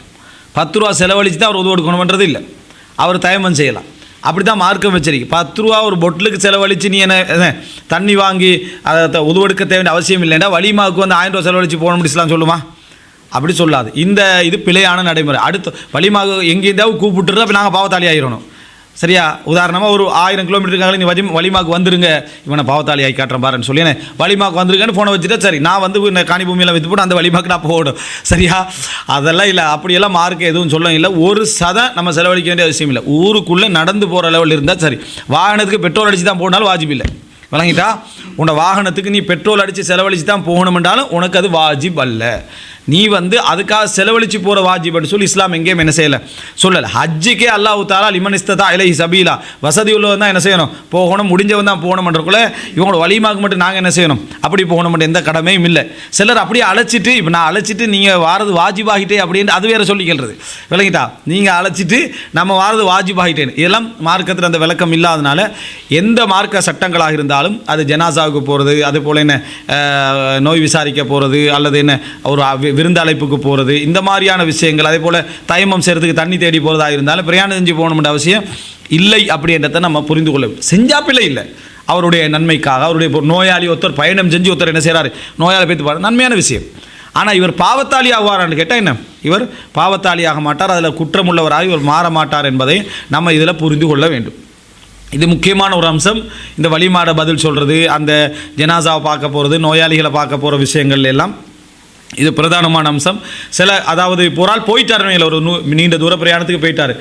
10 ரூபா செலவழித்து தான் அவர் உதவு எடுக்கணுமன்றது இல்லை, அவர் தயமம் செய்யலாம். அப்படி தான் மார்க்கம் வச்சிருக்கு. 10 ரூபா ஒரு பொட்டிலுக்கு செலவழித்து நீ என்ன தண்ணி வாங்கி அதை உதவு எடுக்க தேவையான அவசியம் இல்லைன்னா வலிமாவுக்கு வந்து 1000 ரூபா செலவழித்து போகணும் இஸ்லாம் சொல்லுமா, அப்படி சொல்லாது. இது பிழையான நடைமுறை. அடுத்து வலிமாக எங்கேருந்தாவது கூப்பிட்டுருந்தா அப்போ நாங்கள் பாவத்தாளி ஆகிடணும். சரியா? உதாரணமாக ஒரு 1000 கிலோமீட்டருக்காக நீ வலிமாக்கு வந்துருங்க, இவனை பாவத்தாளி ஆகி காட்டுறேன் பாருன்னு சொல்லி என்ன வலிமாக்கு வந்துருங்கன்னு ஃபோனை வச்சுட்டா சரி, நான் வந்து காணி பூமியெல்லாம் விற்று போட்டு அந்த வலிமாக்கு நான் போகணும். சரியா? அதெல்லாம் இல்லை, அப்படியெல்லாம் மார்க்கு எதுவும் சொல்ல இல்லை. ஒரு சதம் நம்ம செலவழிக்க வேண்டிய அவசியம் இல்லை. ஊருக்குள்ளே நடந்து போகிற லெவலில் இருந்தால் சரி. வாகனத்துக்கு பெட்ரோல் அடித்து தான் போனாலும் வாஜிப் இல்லை. விளங்கிட்டா? உன்னோட வாகனத்துக்கு நீ பெட்ரோல் அடித்து செலவழித்து தான் போகணுமென்றாலும் உனக்கு அது வாஜிப் அல்ல. நீ வந்து அதுக்காக செலவழித்து போகிற வாஜிப்னு சொல்லி இஸ்லாம் எங்கேயும் என்ன செய்யலை, சொல்லலை. ஹஜ்ஜுக்கே அல்லாஹ் தஆலா லிமன் இஸ்ததா இலைஹி சபீலா, வசதி உள்ளவன் தான் என்ன செய்யணும், போகணும், முடிஞ்சவன் தான் போகணும்ன்றக்குள்ள இவங்களோட வலிமாக்கு மட்டும் நாங்கள் என்ன செய்யணும், அப்படி போகணும்ன்ற எந்த கடமையும் இல்லை. சிலர் அப்படியே அழைச்சிட்டு, இப்போ நான் அழைச்சிட்டு நீங்கள் வாரது வாஜிபாகிட்டே அப்படின்னு அது வேறு சொல்லி கேள்றது. விளங்கிட்டா? நீங்கள் அழைச்சிட்டு நம்ம வாரது வாஜிபாகிட்டேன்னு, இதெல்லாம் மார்க்கத்தில் அந்த விளக்கம் இல்லாதனால எந்த மார்க்க சட்டங்களாக இருந்தாலும் அது ஜனாசாவுக்கு போகிறது, அது போல் என்ன நோய் விசாரிக்க போகிறது, அல்லது என்ன ஒரு விருந்தழைப்புக்கு போகிறது, இந்த மாதிரியான விஷயங்கள், அதே போல் தயமம் செய்கிறதுக்கு தண்ணி தேடி போகிறதாக இருந்தாலும் பிரயாணம் செஞ்சு போகணுன்ற அவசியம் இல்லை. அப்படின்றத நம்ம புரிந்து கொள்ள செஞ்சா பிள்ளை இல்லை, அவருடைய நன்மைக்காக. அவருடைய நோயாளி ஒருத்தர் பயணம் செஞ்சு ஒருத்தர் என்ன செய்கிறாரு, நோயாளி பேத்து பாரு, நன்மையான விஷயம். ஆனால் இவர் பாவத்தாளி ஆகுவாரான்னு கேட்டால் என்ன, இவர் பாவத்தாளி ஆக மாட்டார், அதில் குற்றமுள்ளவராக இவர் மாற மாட்டார் என்பதை நம்ம இதில் புரிந்து கொள்ள வேண்டும். இது முக்கியமான ஒரு அம்சம். இந்த வழிமாட பதில் சொல்கிறது, அந்த ஜனாசாவை பார்க்க போகிறது, நோயாளிகளை பார்க்க போகிற விஷயங்கள் எல்லாம் இது பிரதானமான அம்சம். அதாவது இப்போ ஒரு ஆள் போயிட்டாருமே, ஒரு நீண்ட தூர பிரயாணத்துக்கு போயிட்டார்,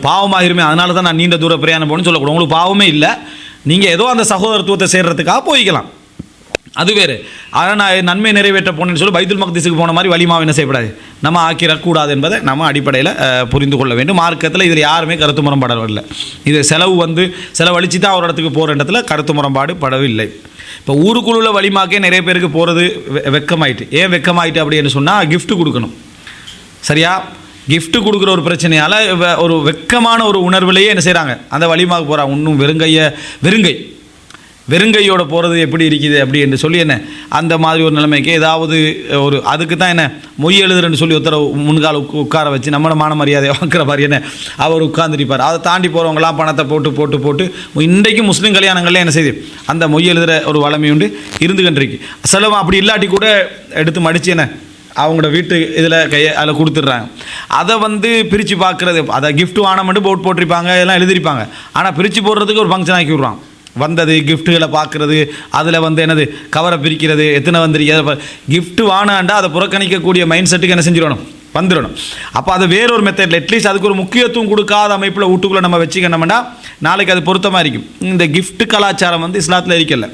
பாவமாகிருமே, அதனால தான் நான் நீண்ட தூர பிரயாணம் போகணும்னு சொல்லக்கூடாது. உங்களுக்கு பாவமே இல்லை, நீங்கள் ஏதோ அந்த சகோதரத்துவத்தை சேர்றதுக்காக போய்க்கலாம், அது வேறு. ஆனால் நான் நன்மை நிறைவேற்ற போனேன்னு சொல்லி பைத்துல் மக்திஸுக்கு போன மாதிரி வலிமாவை என்ன செய்யப்படாது, நம்ம ஆக்கிடக்கூடாது என்பதை நம்ம அடிப்படையில் புரிந்து கொள்ள வேண்டும். மார்க்கத்தில் இதில் யாருமே கருத்து முரண்பாடவில்லை. இது செலவழித்து தான் ஒரு இடத்துக்கு போகிற இடத்துல கருத்து முரண்பாடு படவில்லை. இப்போ ஊருக்குள்ள வலிமாக்கே நிறைய பேருக்கு போகிறது வெக்கமாயிட்டு. ஏன் வெக்கமாயிட்டு அப்படின்னு சொன்னால், கிஃப்ட்டு கொடுக்கணும். சரியா? கிஃப்ட்டு கொடுக்குற ஒரு பிரச்சனையால் ஒரு வெக்கமான ஒரு உணர்வுலையே என்ன செய்கிறாங்க, அந்த வலிமாக்கு போகிறாங்க. இன்னும் வெறுங்கையோட போகிறது எப்படி இருக்குது அப்படி என்று சொல்லி என்ன அந்த மாதிரி ஒரு நிலைமைக்கு ஏதாவது ஒரு அதுக்கு தான் என்ன மொய் எழுதுறன்னு சொல்லி ஒருத்தர முன்கால உட்கார வச்சு நம்மளோட மான மரியாதை வாங்குற மாதிரி என்ன அவர் உட்கார்ந்துருப்பார். அதை தாண்டி போகிறவங்களாம் பணத்தை போட்டு இன்றைக்கு முஸ்லீம் கல்யாணங்கள்ல என்ன செய்யுது, அந்த மொய் எழுதுகிற ஒரு வளமை உண்டு இருந்துகின்றிருக்கு. செலவு அப்படி இல்லாட்டி கூட எடுத்து மடித்து என்ன அவங்களோட வீட்டு இதில் அதில் கொடுத்துட்றாங்க. அதை வந்து பிரித்து பார்க்குறது, அதை கிஃப்ட் வாங்கணும்னு போட்டிருப்பாங்க, இதெல்லாம் எழுதியிருப்பாங்க. ஆனால் பிரித்து போடுறதுக்கு ஒரு ஃபங்க்ஷன் ஆக்கி விட்றான். வந்தது கிஃப்ட்டுகளை பார்க்குறது, அதில் வந்து என்னது கவரை பிரிக்கிறது, எத்தனை வந்துருக்கு, கிஃப்ட்டு வானாண்டா அதை புறக்கணிக்கக்கூடிய மைண்ட் செட்டுக்கு என்ன செஞ்சிடணும், வந்துடணும். அப்போ அது வேறொரு மெத்தடில் அட்லீஸ்ட் அதுக்கு ஒரு முக்கியத்துவம் கொடுக்காத அமைப்பில் வீட்டுக்குள்ளே நம்ம வச்சுக்கணும்னா நாளைக்கு அது பொருத்தமாக இருக்கும். இந்த கிஃப்ட் கலாச்சாரம் வந்து இஸ்லாத்தில் இருக்கல.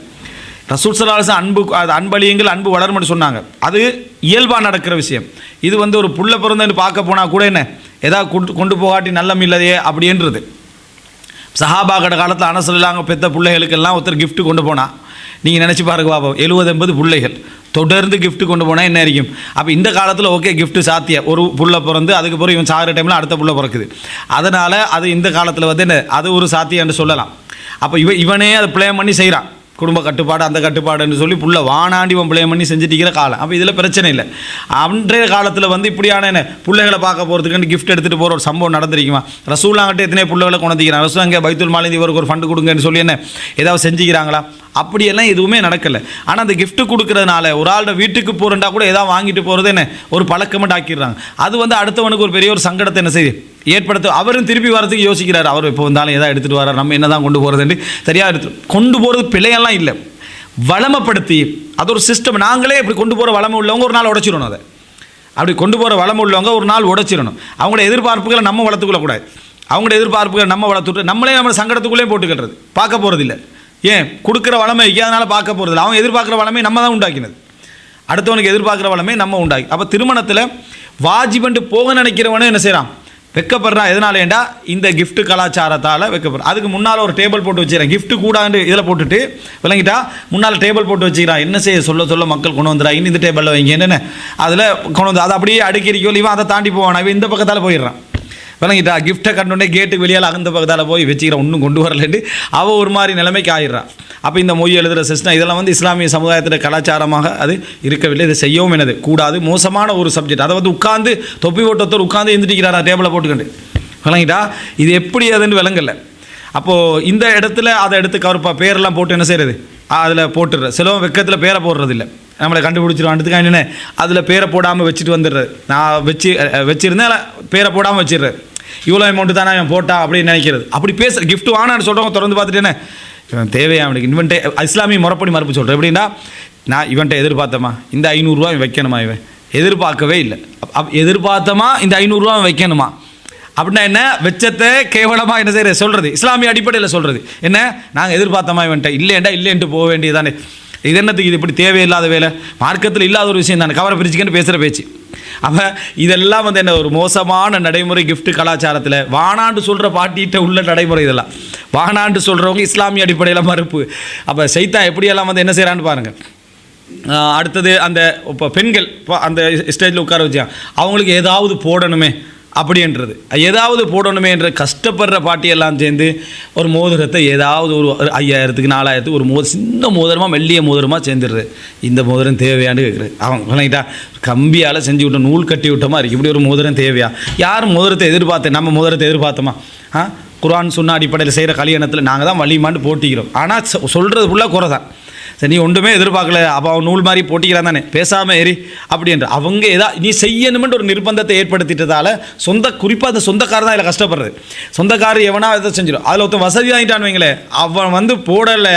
ரசூல் ஸல்லல்லாஹு அலைஹி வஸல்லம் அன்பளியுங்கள் அன்பு வளரும்னு சொன்னாங்க. அது இயல்பாக நடக்கிற விஷயம். இது வந்து ஒரு புள்ள பிறந்தன்னு பார்க்க போனால் கூட என்ன ஏதாவது கொண்டு போகாட்டி நல்லம் இல்லையே அப்படின்றது. சஹாபாக்கட காலத்தில் அனசல்லாங்க பெற்ற பிள்ளைகளுக்கெல்லாம் ஒருத்தர் கிஃப்ட் கொண்டு போனால் நீங்கள் நினச்சி பாருங்க பாப்போம், 70-80 பிள்ளைகள் தொடர்ந்து கிஃப்ட் கொண்டு போனால் என்ன இருக்கும். அப்போ இந்த காலத்தில் ஓகே கிஃப்ட்டு சாத்தியம், ஒரு புள்ள பிறந்து அதுக்கு பிறகு இவன் சாகிற டைமில் அடுத்த புள்ள பிறக்குது, அதனால் அது இந்த காலத்தில் வந்து என்ன அது ஒரு சாத்தியம் என்று சொல்லலாம். அப்போ இவனே அதை பிளே பண்ணி செய்கிறான், குடும்ப கட்டுப்பாடு அந்த கட்டுப்பாடுன்னு சொல்லி புள்ள வானாண்டி இவன் பிளே பண்ணி செஞ்சுட்டிருக்கிற காலம். அப்போ இதில் பிரச்சனை இல்லை. அன்றைய காலத்தில் வந்து இப்படியான என்ன பிள்ளைகளை பார்க்க போகிறதுக்கு கிஃப்ட் எடுத்துகிட்டு போகிற ஒரு சம்பவம் நடந்திருக்குமா? ரசூலாங்கிட்ட எத்தனை பிள்ளைகளை கொண்டிருக்கிறாங்க, ரசூல் அங்கே பைத்துல் மாலிந்தி இவருக்கு ஒரு ஃபண்டு கொடுங்கன்னு சொல்லி என்ன ஏதாவது செஞ்சுக்கிறாங்களா? அப்படியெல்லாம் எதுவுமே நடக்கலை. ஆனால் அந்த கிஃப்ட்டு கொடுக்குறதுனால ஒரு ஆளோட வீட்டுக்கு போகிறண்டா கூட ஏதாவது வாங்கிட்டு போகிறது என்ன ஒரு பழக்கமெண்ட் ஆக்கிடுறாங்க. அது வந்து அடுத்தவனுக்கு ஒரு பெரிய ஒரு சங்கடத்தை என்ன செய்யுது ஏற்படுத்த. அவரும் திருப்பி வரதுக்கு யோசிக்கிறார், அவர் இப்போ வந்தாலும் எதாவது எடுத்துகிட்டு வர்றார், நம்ம என்ன தான் கொண்டு போகிறதுன்னு தெரியாது. கொண்டு போகிறது பிழையெல்லாம் இல்லை, வளமைப்படுத்தி அது ஒரு சிஸ்டம். நாங்களே இப்படி கொண்டு போகிற வளமை உள்ளவங்க ஒரு நாள் உடைச்சிடணும். அதை அப்படி கொண்டு போகிற வளமை உள்ளவங்க ஒரு நாள் உடைச்சிடணும். அவங்களோட எதிர்பார்ப்புகளை நம்ம வளர்த்துக்கொள்ளக்கூடாது, அவங்களோட எதிர்பார்ப்புகளை நம்ம வளர்த்துட்டு நம்மளே நம்ம சங்கடத்துக்குள்ளே போட்டுக்கிறது பார்க்க போகிறது இல்லை. ஏன் கொடுக்குற வளமை அதனால் பார்க்க போகிறது இல்லை. அவங்க எதிர்பார்க்குற வளமை நம்ம தான் உண்டாக்கினது, அடுத்தவனுக்கு எதிர்பார்க்குற வளமை நம்ம உண்டாக்கி. அப்போ திருமணத்தில் வாஜிபண்டு போக நினைக்கிறவனே என்ன செய்கிறான், வெக்கப்படுறான். எதனால ஏண்டா இந்த கிஃப்ட் கலாச்சாரத்தால் வெக்கப்படுறான். அதுக்கு முன்னால் ஒரு டேபிள் போட்டு வச்சுக்கிறேன், கிஃப்ட்டு கூடாண்டு இதில் போட்டுட்டு விளங்கிட்டா முன்னால் டேபிள் போட்டு வச்சுக்கிறான். என்ன செய்ய சொல்ல மக்கள் கொண்டு வந்துடா, இன்னும் இந்த டேபிளில் வைங்க என்னென்ன அதில் கொண்டு வந்து அதை அப்படியே அடுக்கிறீக்கோ இவன் அதை தாண்டி போவான், இவன் இந்த பக்கத்தால் போயிடுறான். விளங்கிட்டா கிஃப்ட்டை கண்டோடனே கேட்டுக்கு வெளியால் அகந்த பக்கத்தால் போய் வச்சுக்கிறான், ஒன்றும் கொண்டு வரலன்னு அவள் ஒரு மாதிரி நிலைமைக்கு ஆயிடுறான். அப்போ இந்த மொய் எழுதுகிற சிஸ்டம் இதெல்லாம் வந்து இஸ்லாமிய சமுதாயத்தில் கலாச்சாரமாக அது இருக்கவில்லை. இதை செய்யவும் என்னது கூடாது, மோசமான ஒரு சப்ஜெக்ட். அதை வந்து உட்காந்து தொப்பி போட்டொருத்தர் உட்காந்து எழுந்திரிக்கிறாரா டேபிளை போட்டுக்கண்டு, விளங்கிட்டா இது எப்படி அதுன்னு விளங்கலை. அப்போது இந்த இடத்துல அதை எடுத்து கவர்ப்பா பேரெல்லாம் போட்டு என்ன செய்கிறது அதில் போட்டுடுற. சிலவன் வெக்கத்தில் பேரை போடுறது இல்லை, நம்மளை கண்டுபிடிச்சிருவான்றதுக்காக என்னென்ன அதில் பேரை போடாமல் வச்சுட்டு வந்துடுறது. நான் வச்சுருந்தேன் பேரை போடாமல் வச்சிடுறேன். இவ்வளோ அமௌண்ட்டு தானே அவன் போட்டா அப்படின்னு நினைக்கிறது. அப்படி பேச கிஃப்ட் வானான்னு சொல்கிறவங்க திறந்து பார்த்துட்டேனே இவன் தேவையா அவனுக்கு இவன்ட்டு இஸ்லாமிய முறைப்படி மறுப்பு சொல்கிறேன். எப்படின்னா நான் இவன்ட்ட எதிர்பார்த்தமா இந்த 500 ரூபா வைக்கணுமா, இவன் எதிர்பார்க்கவே இல்லை. எதிர்பார்த்தமா இந்த 500 ரூபா வைக்கணுமா அப்படின்னா என்ன, வெச்சத்தை கேவலமாக என்ன செய்யறது சொல்கிறது, இஸ்லாமிய அடிப்படையில் சொல்கிறது என்ன, நாங்கள் எதிர்பார்த்தமா இவன்ட்ட இல்லைன்ட்டு போக வேண்டியதானே. இது என்னத்துக்கு, இது இப்படி தேவையில்லாத வேலை, மார்க்கத்தில் இல்லாத ஒரு விஷயம் தானே, கவரை பிரிச்சுக்கன்னு பேசுகிற பேச்சு. அப்போ இதெல்லாம் வந்து என்ன ஒரு மோசமான நடைமுறை கிஃப்ட் கலாச்சாரத்தில். வானாண்டு சொல்கிற பாட்டிகிட்ட உள்ள நடைமுறை இதெல்லாம். வானாண்டு சொல்கிறவங்க இஸ்லாமிய அடிப்படையில் மறுப்பு. அப்போ சைத்தான் எப்படியெல்லாம் வந்து என்ன செய்கிறான்னு பாருங்கள். அடுத்தது அந்த இப்போ பெண்கள் இப்போ அந்த ஸ்டேஜில் உட்கார வச்சா அவங்களுக்கு ஏதாவது போடணுமே அப்படின்றது, ஏதாவது போடணுமே என்ற கஷ்டப்படுற பாட்டியெல்லாம் சேர்ந்து ஒரு மோதிரத்தை ஏதாவது ஒரு 5000க்கு 4000க்கு ஒரு சின்ன மோதிரமாக மெல்லிய மோதிரமாக சேர்ந்துடுறது. இந்த மோதிரம் தேவையான்னு கேட்குறது. அவங்க நினைக்கிட்டா கம்பியால் செஞ்சு விட்ட நூல் கட்டி விட்டோமா இருக்குது, இப்படி ஒரு மோதிரம் தேவையா? யார் மோதிரத்தை எதிர்பார்த்தேன், நம்ம மோதிரத்தை எதிர்பார்த்தோமா? குர்ஆன் சுன்னா அடிப்படையில் செய்கிற கல்யாணத்தில் நாங்கள் தான் வலிமான்னு போட்டிக்கிறோம். ஆனால் சொல்கிறது ஃபுல்லாக குறை தான். சரி நீ ஒன்றுமே எதிர்பார்க்கல, அப்போ அவன் நூல் மாதிரி போட்டிக்கிறான் தானே, பேசாமல் ஏறி அப்படின்ற அவங்க நீ செய்யணுமென்று ஒரு நிர்பந்தத்தை ஏற்படுத்திட்டதால குறிப்பாக அந்த சொந்தக்காரர் தான் இதில் கஷ்டப்படுறது. சொந்தக்காரர் எவனா இதை செஞ்சிடும். அதில் ஒருத்தன் வசதி ஆகிட்டான்னு வைங்களேன், அவன் வந்து போடலை,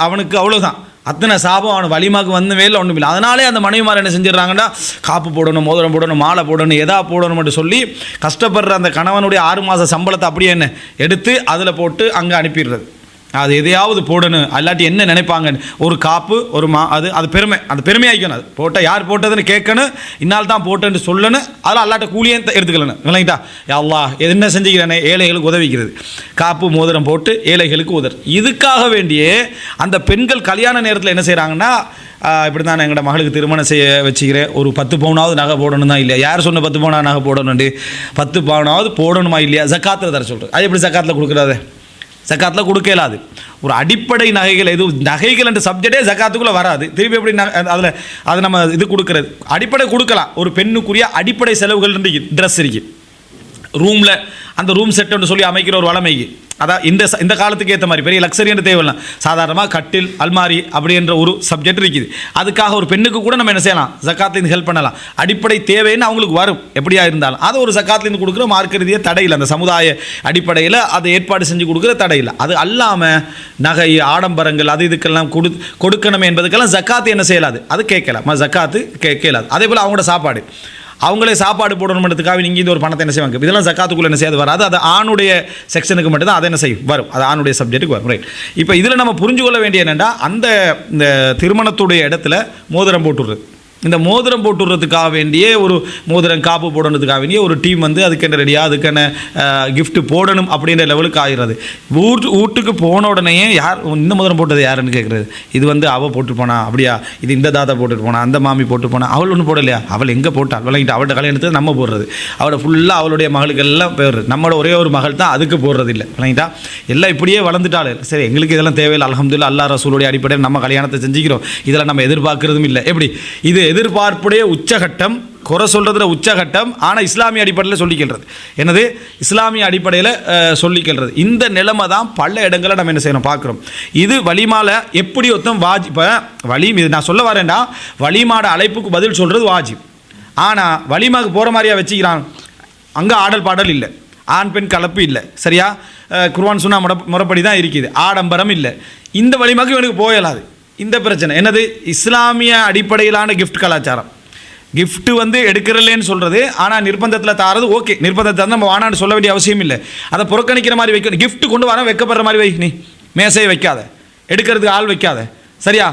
அவனுக்கு அவ்வளோதான், அத்தனை சாபம் அவன் வலிமாக்கு வந்து மேலே ஒன்றும் இல்லை. அதனாலே அந்த மனைவிமார் என்ன செஞ்சிடறாங்கன்னா காப்பு போடணும், மோதிரம் போடணும், மாலை போடணும், எதா போடணும்னு சொல்லி கஷ்டப்படுற அந்த கணவனுடைய 6 மாத சம்பளத்தை அப்படியே என்ன எடுத்து அதில் போட்டு அங்கே அனுப்பிடுறது. அது எதையாவது போடணும், அல்லாட்டி என்ன நினைப்பாங்க, ஒரு காப்பு ஒரு அது பெருமை, அந்த பெருமையாக்கணும். அது போட்டால் யார் போட்டதுன்னு கேட்கணும், இன்னால் தான் போட்டேன்னு சொல்லணும். அதில் அல்லாட்ட கூலியே எடுத்துக்கலணும் இல்லைங்களா. அல்லாஹ் என்ன செஞ்சுக்கிறேனே, ஏழைகளுக்கு உதவிக்கிறது, காப்பு மோதிரம் போட்டு ஏழைகளுக்கு உதவி. இதுக்காக வேண்டியே அந்த பெண்கள் கல்யாண நேரத்தில் என்ன செய்கிறாங்கன்னா, இப்படி தான் எங்களோட மகளுக்கு திருமணம் செய்ய வச்சுக்கிறேன், ஒரு 10 பவுனாவது நகை போடணும் தான் இல்லையா, யார் சொன்ன 10 பவுனாவது நகை போடணுண்டு, 10 பவுனாவது போடணுமா இல்லையா, ஜக்காத்தில் தர சொல்கிறது. அது எப்படி ஜக்காத்தில் கொடுக்குறாது, ஜக்காத்தில் கொடுக்கலாது. ஒரு அடிப்படை நகைகள் நகைகள் என்ற சப்ஜெக்டே ஜக்காத்துக்குள்ளே வராது. திருப்பி எப்படி அதில் அது நம்ம இது கொடுக்குறது, அடிப்படை கொடுக்கலாம். ஒரு பெண்ணுக்குரிய அடிப்படை செலவுகள் இருக்கு, ட்ரெஸ் இருக்கு, ரூமில் அந்த ரூம் செட்டுன்னு சொல்லி அமைக்கிற ஒரு வளமைக்கு, அதான் இந்த காலத்துக்கு ஏற்ற மாதிரி பெரிய லக்ஸரின்னு தேவையில்லை, சாதாரணமாக கட்டில் அல்மாரி அப்படின்ற ஒரு சப்ஜெக்ட் இருக்குது. அதுக்காக ஒரு பெண்ணுக்கு கூட நம்ம என்ன செய்யலாம், ஜக்காத்துலேருந்து ஹெல்ப் பண்ணலாம். அடிப்படை தேவைன்னு அவங்களுக்கு வரும் எப்படியா இருந்தாலும், அதை ஒரு ஜக்காத்துலேருந்து கொடுக்குற மார்க்க ரீதியாக தடையில், அந்த சமுதாய அடிப்படையில் அதை ஏற்பாடு செஞ்சு கொடுக்குற தடையில். அது அல்லாமல் நகை ஆடம்பரங்கள் அது இதுக்கெல்லாம் கொடுக்கணுமே என்பதுக்கெல்லாம் ஜக்காத்து என்ன செய்யலாது, அது கேட்கலாம், ஜக்காத்து கேட்கலாது. அதே போல் அவங்களோட சாப்பாடு, அவங்களே சாப்பாடு போடணுன்றதுக்காக நீங்கள் இந்த ஒரு பணத்தை என்ன செய்வாங்க, இதெல்லாம் ஜக்காத்துக்குள்ளே என்ன செய்யாது வராது. அது ஆணுடைய செக்ஷனுக்கு மட்டும்தான் அதை என்ன செய்யும் வரும், அது ஆணுடைய சப்ஜெக்ட்டுக்கு வரும். ரைட். இப்போ இதில் நம்ம புரிஞ்சு கொள்ள வேண்டிய என்னென்னா, இந்த திருமணத்துடைய இடத்துல மோதிரம் போட்டுடுறது, இந்த மோதிரம் போட்டுடுறதுக்காக வேண்டிய ஒரு மோதிரம் காப்பு போடணுறதுக்காக வேண்டிய ஒரு டீம் வந்து அதுக்கென்ன ரெடியாக அதுக்கான கிஃப்ட் போடணும் அப்படின்ற லெவலுக்கு ஆகிறது. வீட்டுக்கு போன உடனே யார் இந்த மோதிரம் போட்டது யாருன்னு கேட்குறது, இது வந்து அவள் போட்டு போனா அப்படியா, இது இந்த தாத்தா போட்டுட்டு போனா, அந்த மாமி போட்டு போனா, அவள் ஒன்றும் போடலையா, அவள் எங்கே போட்டாள் விளங்கிட்டு அவள்கிட்ட கல்யாணத்துக்கு நம்ம போடுறது, அவளை ஃபுல்லாக அவளுடைய மகளுக்கு எல்லாம் போடுறது, நம்மளோட ஒரே ஒரு மகள் தான் அதுக்கு போடுறது இல்லை விளங்கிட்டா, எல்லாம் இப்படியே வளர்ந்துட்டாள். சரி எங்களுக்கு இதெல்லாம் தேவையில்லை, அல்ஹம்துலில்லாஹ் அல்லாஹ் ரசூலுடைய அடிப்படையில் நம்ம கல்யாணத்தை செஞ்சுக்கிறோம், இதெல்லாம் நம்ம எதிர்பார்க்கறதும் இல்லை. எப்படி இது எதிர்பார்ப்புடைய உச்சகட்டம், குறை சொல்றதுல உச்சகட்டம். ஆனால் இஸ்லாமிய அடிப்படையில் சொல்லிக்கிறது என்னது, இஸ்லாமிய அடிப்படையில் சொல்லிக்கிறது. இந்த நிலைமை தான் பல இடங்களில் நம்ம என்ன செய்யணும் பார்க்குறோம். இது வலிமால எப்படி ஒருத்தம் இப்போ இது நான் சொல்ல வரேன்டா, வலிமாட அழைப்புக்கு பதில் சொல்கிறது வாஜிப். ஆனால் வலிமாவுக்கு போகிற மாதிரியா வச்சுக்கிறான், அங்கே ஆடல் பாடல் இல்லை, ஆண் பெண் கலப்பு இல்லை, சரியா, குர்ஆன் சுன்னா முறைப்படி தான் இருக்குது, ஆடம்பரம் இல்லை. இந்த வலிமாவுக்கு இவனுக்கு போயலாது. இந்த பிரச்சனை என்னது, இஸ்லாமிய அடிப்படையிலான கிஃப்ட் கலாச்சாரம். கிஃப்ட்டு வந்து எடுக்கிறலேன்னு சொல்கிறது, ஆனால் நிர்பந்தத்தில் தாரது ஓகே, நிர்பந்தத்தை நம்ம வானான்னு சொல்ல வேண்டிய அவசியம் இல்லை. அதை புறக்கணிக்கிற மாதிரி வைக்கணும். கிஃப்ட் கொண்டு வர வைக்கப்படுற மாதிரி வை, நீ மேசையை வைக்காத, எடுக்கிறதுக்கு ஆள் வைக்காத, சரியா,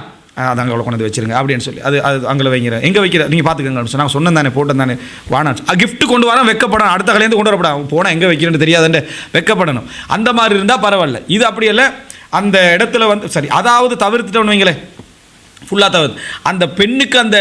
அது அங்கே கொண்டு வந்து வச்சுருங்க அப்படின்னு சொல்லி அது அங்கே வைங்கிற எங்கே வைக்கிற நீங்கள் பார்த்துக்கங்க, நான் சொன்னேன் தானே போட்டேன் தானே வானான்னு. கிஃப்ட் கொண்டு வர வைக்கப்படணும், அடுத்த கலையிலேருந்து கொண்டு வரப்படாது, போனால் எங்கே வைக்கிறேன்னு தெரியாதுன்னு வைக்கப்படணும். அந்த மாதிரி இருந்தால் பரவாயில்ல. இது அப்படி இல்லை, அந்த இடத்துல வந்து சரி, அதாவது தவிர்த்துட்டோன்னு வைங்களேன், ஃபுல்லாக தவிர்த்து அந்த பெண்ணுக்கு அந்த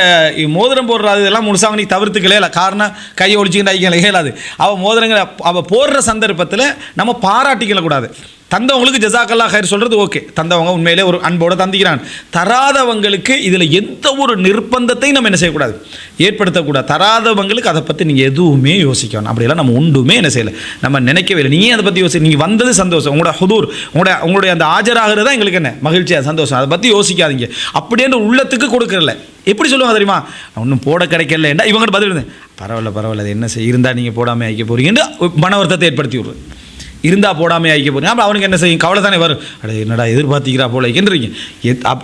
மோதிரம் போடுறது இதெல்லாம் முழுசாக நீ தவிர்த்துக்கலே இல்லை. காரணம் கையை ஒழிச்சிக்கிட்டு ஐக்கியலை இயலாது. அவள் மோதிரங்களை அவள் போடுற சந்தர்ப்பத்தில் நம்ம பாராட்டிக்கல கூடாது. தந்தவங்களுக்கு ஜஸாக்கல்லாஹ் ஹைர் சொல்கிறது ஓகே, தந்தவங்க உண்மையிலே ஒரு அன்போடு தந்திக்கிறாங்க. தராதவங்களுக்கு இதில் எந்த ஒரு நிர்பந்தத்தையும் நம்ம என்ன செய்யக்கூடாது, ஏற்படுத்தக்கூடாது. தராதவங்களுக்கு அதை பற்றி நீங்கள் எதுவுமே யோசிக்கணும். அப்படியெல்லாம் நம்ம ஒன்றுமே என்ன செய்யலை, நம்ம நினைக்கவே இல்லை. நீங்கள் அதை பற்றி நீங்கள் வந்தது சந்தோஷம், உங்களோட ஹுதூர் உங்களுடைய அந்த ஆஜராகிறது தான் எங்களுக்கு என்ன மகிழ்ச்சியாக சந்தோஷம். அதை பற்றி யோசிக்காதீங்க. அப்படின்ற உள்ளத்துக்கு கொடுக்கறல. எப்படி சொல்லுவாங்க தெரியுமா, ஒன்றும் போட கிடைக்கலண்டா இவங்க பதில் இருந்தேன், பரவாயில்ல அது என்ன செய்ய, இருந்தால் நீங்கள் போடாமல் ஆகிக்க போகிறீங்கன்னு மன வருத்தத்தை ஏற்படுத்தி விடுறது. இருந்தால் போடாமல் ஆகிக்க போகிறீங்க. அப்போ அவனுக்கு என்ன செய்யும், கவலை தானே வரும். என்னடா எதிர்பார்த்திக்கிறா போலன்றீங்க.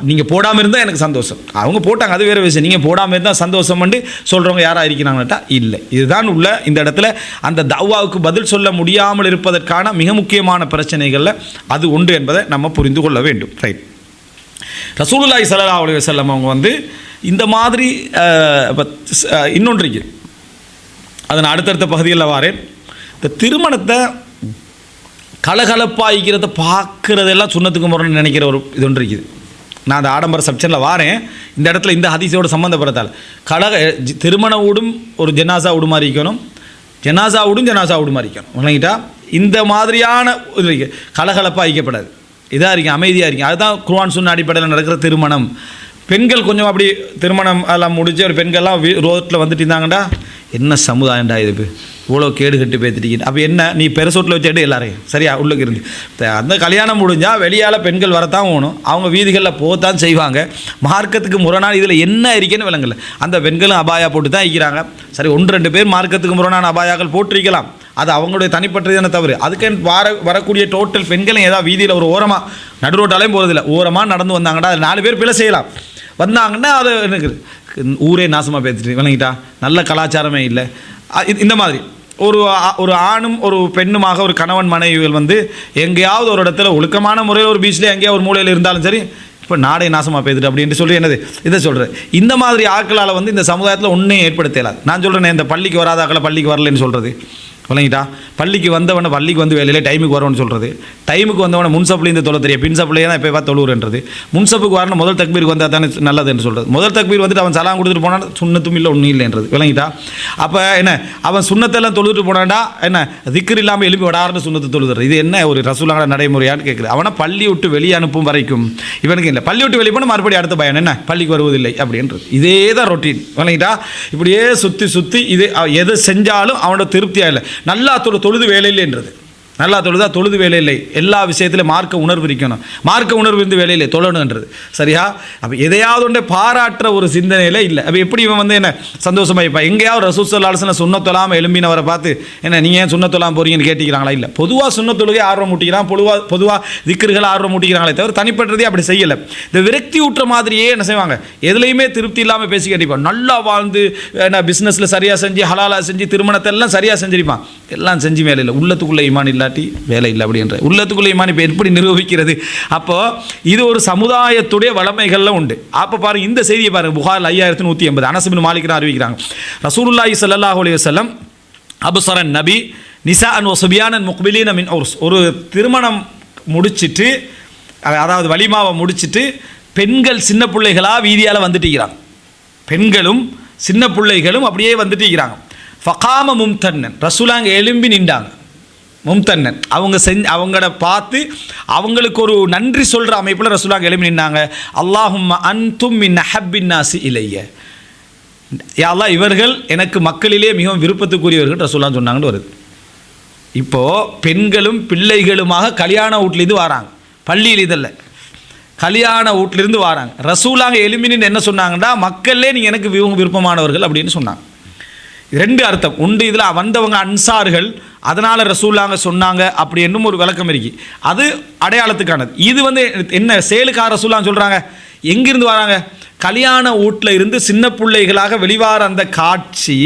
நீங்கள் போடாமல் இருந்தால் எனக்கு சந்தோஷம், அவங்க போட்டாங்க அது வேறு விஷயம். நீங்கள் போடாமல் இருந்தால் சந்தோஷம் சொல்கிறவங்க யாராக இருக்கிறாங்கட்டா இல்லை. இதுதான் உள்ள இந்த இடத்துல அந்த தவ்வாவுக்கு பதில் சொல்ல முடியாமல் இருப்பதற்கான மிக முக்கியமான பிரச்சனைகளில் அது உண்டு என்பதை நம்ம புரிந்து கொள்ள வேண்டும். ரைட். ரசூலுல்லாஹி ஸல்லல்லாஹு அலைஹி வஸல்லம் அவங்க இந்த மாதிரி இன்னொன்று இருக்குது, அதை நான் அடுத்தடுத்த பகுதிகளில் வாரேன். இந்த திருமணத்தை கலகலப்பாய்க்கிறத பார்க்குறதெல்லாம் சுன்னத்துக்கு முரண் நினைக்கிற ஒரு இது ஒன்று இருக்குது. நான் அந்த ஆடம்பர சப்ஷனில் வாரேன். இந்த இடத்துல இந்த ஹதீஸோட சம்மந்தப்படுத்தால் திருமண வீடும் ஒரு ஜனாசா வீடு மாதிரி இருக்கணும், ஜனாசா வீடு மாதிரி இருக்கணும். விளங்கிட்டா, இந்த மாதிரியான இது கலகலப்பாக ஐக்கப்படாது, இதாக இருக்கீங்க, அமைதியாக இருக்கீங்க. அதுதான் குர்ஆன் சுன்னா அடிப்படையில் நடக்கிற திருமணம். பெண்கள் கொஞ்சம் அப்படி திருமணம் எல்லாம் முடிச்சு ஒரு பெண்கள்லாம் ரோட்டில் வந்துட்டு இருந்தாங்கடா, என்ன சமுதாயம்டா இது, இவ்வளோ கேடு கட்டு பேத்துட்டீங்க. அப்போ என்ன, நீ பெருசோட்டில் வச்சுட்டு எல்லாரையும் சரியா உள்ளுக்கு இருந்து அந்த கல்யாணம் முடிஞ்சால் வெளியால் பெண்கள் வரத்தான் போகணும், அவங்க வீதிகளில் போகத்தான் செய்வாங்க. மார்க்கத்துக்கு முரணான இதில் என்ன இருக்கேன்னு விளங்கல. அந்த பெண்களும் அபாயா போட்டு தான் இருக்கிறாங்க. சரி, 1-2 பேர் மார்க்கத்துக்கு முரணான அபாயாக்கள் போட்டிருக்கலாம், அது அவங்களுடைய தனிப்பட்டதான தவறு. அதுக்கு வரக்கூடிய டோட்டல் பெண்களும் ஏதாவது வீதியில் ஒரு ஓரமாக நடுரோட்டாலையும் போகிறதில்ல, ஓரமாக நடந்து வந்தாங்கடா, அது 4 பேர் பிழை செய்யலாம். வந்தாங்கன்னா அது எனக்கு ஊரே நாசமாக பேத்துட்டு விளங்கிட்டா, நல்ல கலாச்சாரமே இல்லை. இந்த மாதிரி ஒரு ஆணும் ஒரு பெண்ணுமாக ஒரு கணவன் மனைவிகள் எங்கேயாவது ஒரு இடத்துல ஒழுக்கமான முறையில் ஒரு பீச்சில் எங்கேயாவது ஒரு மூலையில் இருந்தாலும் சரி, இப்போ நாடே நாசமாக பேத்துட்டு அப்படின்ட்டு சொல்லி என்னது இதை சொல்கிறேன். இந்த மாதிரி ஆட்களால் இந்த சமுதாயத்தில் ஒன்றும் ஏற்படுத்தலாது. நான் சொல்கிறேன், இந்த பள்ளிக்கு வராத ஆக்களை பள்ளிக்கு வரலன்னு சொல்கிறது விளங்கிட்டா, பள்ளிக்கு வந்தவனை பள்ளிக்கு வேலையில் டைமுக்கு வரணும்னு சொல்கிறது, டைமுக்கு வந்தவனை முன்சப்லேருந்து தொலை தெரியும், பின்சப்லேயே தான் எப்போ தொழுவுன்றது, முன்சப்புக்கு வரணும் முதல் தக்பீருக்கு வந்தால் தானே நல்லதுன்னு சொல்கிறது. முதல் தக்பீர் அவன் சலாம் கொடுத்துட்டு போனால் சுண்ணத்தும் இல்லை ஒன்றும் இல்லைன்றது விளங்கிட்டா. அப்போ என்ன, அவன் சுண்ணத்தெல்லாம் தொழுதுட்டு போனான்டா, என்ன திக்ர் இல்லாமல் எழுப்பி விடாருன்னு சுண்ணத்தை தொழுதுறது. இது என்ன ஒரு ரசூலான நடைமுறையான்னு கேட்குது. அவனை பள்ளி விட்டு வெளியே அனுப்பும் வரைக்கும் இவனுக்கு இல்லை, பள்ளி விட்டு வெளியே போனால் மறுபடியும் அடுத்த பயம் என்ன, பள்ளிக்கு வருவதில்லை அப்படின்றது. இதே தான் ரொட்டீன் விளங்கிட்டா. இப்படியே சுற்றி இது எது செஞ்சாலும் அவனோட திருப்தியாக இல்லை. நல்லா தொழுது வேலை இல்லைன்றது, நல்லா தொழுது வேலை இல்லை. எல்லா விஷயத்திலும் மார்க்க உணர்வு இருக்கணும், மார்க்க உணர்வு இருந்து வேலையில்லை தொழணுன்றது சரியா. அப்போ எதையாவது ஒன்றே பாராட்டுற ஒரு சிந்தனையில் இல்லை. அப்போ எப்படி இவன் என்ன சந்தோஷமாக இருப்பான். எங்கேயாவது ரசூல் ஸல்லல்லாஹு அலைஹி வஸல்லம் சுன்னத்தொழாமல் எழும்பினவரை பார்த்து என்ன நீங்கள் ஏன் சுன்னத்தொழாமல் போகிறீங்கன்னு கேட்டிக்கிறாங்களா? இல்லை, பொதுவாக சுன்னத்தொழுகை ஆர்வம் மூட்டிக்கிறான், பொதுவாக திக்ருகள் ஆர்வம் மூட்டிக்கிறாங்களே தவிர தனிப்பட்டதே அப்படி செய்யலை. இந்த விரக்தி ஊற்ற மாதிரியே என்ன செய்வாங்க, எதுலையுமே திருப்தி இல்லாமல் பேசி கேட்டிருப்பான். நல்லா வாழ்ந்து என்ன பிஸ்னஸில் சரியாக செஞ்சு ஹலாலாக செஞ்சு திருமணத்தை எல்லாம் சரியாக செஞ்சிருப்பான், எல்லாம் செஞ்சு மேலே இல்லை, உள்ளத்துக்குள்ளே ஈமான் இல்லை, வேலை இல்லை அப்படின்ற உள்ளத்துக்குள்ள ஈமான் இப்போ எப்படி நிரூபிக்கிறது? அப்போ இது ஒரு சமுதாயத்துடைய வளமைகள்ல உண்டு. அப்போ பாருங்க, இந்த செய்தியை பாருங்க, புகார் 5180 அனஸ் இப்னு மாலிக் அறிவிக்கிறாங்க, ரசூலுல்லாஹி ஸல்லல்லாஹு அலைஹி வஸல்லம் அப்ஸரன் நபி நிசாஅன் வ சுபியானன் முக்பிலீன மின் உர்ஸ். ஒரு திருமணம் முடிச்சிட்டு, அதாவது வலிமாவை முடிச்சிட்டு பெண்கள் சின்ன பிள்ளைகளாக வீதியால் வந்துட்டுக்கிறாங்க, பெண்களும் சின்ன பிள்ளைகளும் அப்படியே வந்துட்டுக்கிறாங்க. ஃபகாம மும்தன்னன், ரசூலாங்க எழும்பி நின்றாங்க. மும்தன்னன் அவங்கள பார்த்து அவங்களுக்கு ஒரு நன்றி சொல்கிற அமைப்பில் ரசூலுல்லாஹ் எழுப்பி நின்னாங்க. அல்லாஹும்ம அன்தும் மின் அஹப்பின் நாசி இலைய, யா அல்லாஹ் இவர்கள் எனக்கு மக்களிலே மிகவும் விருப்பத்துக்குரியவர்கள் ரசூலுல்லாஹ் சொன்னாங்கன்னு வருது. இப்போது பெண்களும் பிள்ளைகளுமாக கல்யாண வீட்லேருந்து வராங்க, பள்ளியில் இதல்ல, கல்யாண வீட்டிலிருந்து வராங்க. ரசூலுல்லாஹ் எழுப்பி நின்று என்ன சொன்னாங்கன்னா, மக்களே நீங்கள் எனக்கு விருப்பமானவர்கள் அப்படின்னு சொன்னாங்க. 2 அர்த்தம் உண்டு இதில். வந்தவங்க அன்சார்கள், அதனால் ரசூலுல்லாஹ் சொன்னாங்க அப்படி என்னும் ஒரு விளக்கம் இருக்கு, அது அடையாளத்துக்கானது. இது என்ன சேலுக்கார ரசூலுல்லாஹ் சொல்கிறாங்க, எங்கிருந்து வராங்க, கல்யாண வீட்டில் இருந்து சின்ன பிள்ளைகளாக வெளிவார அந்த காட்சி,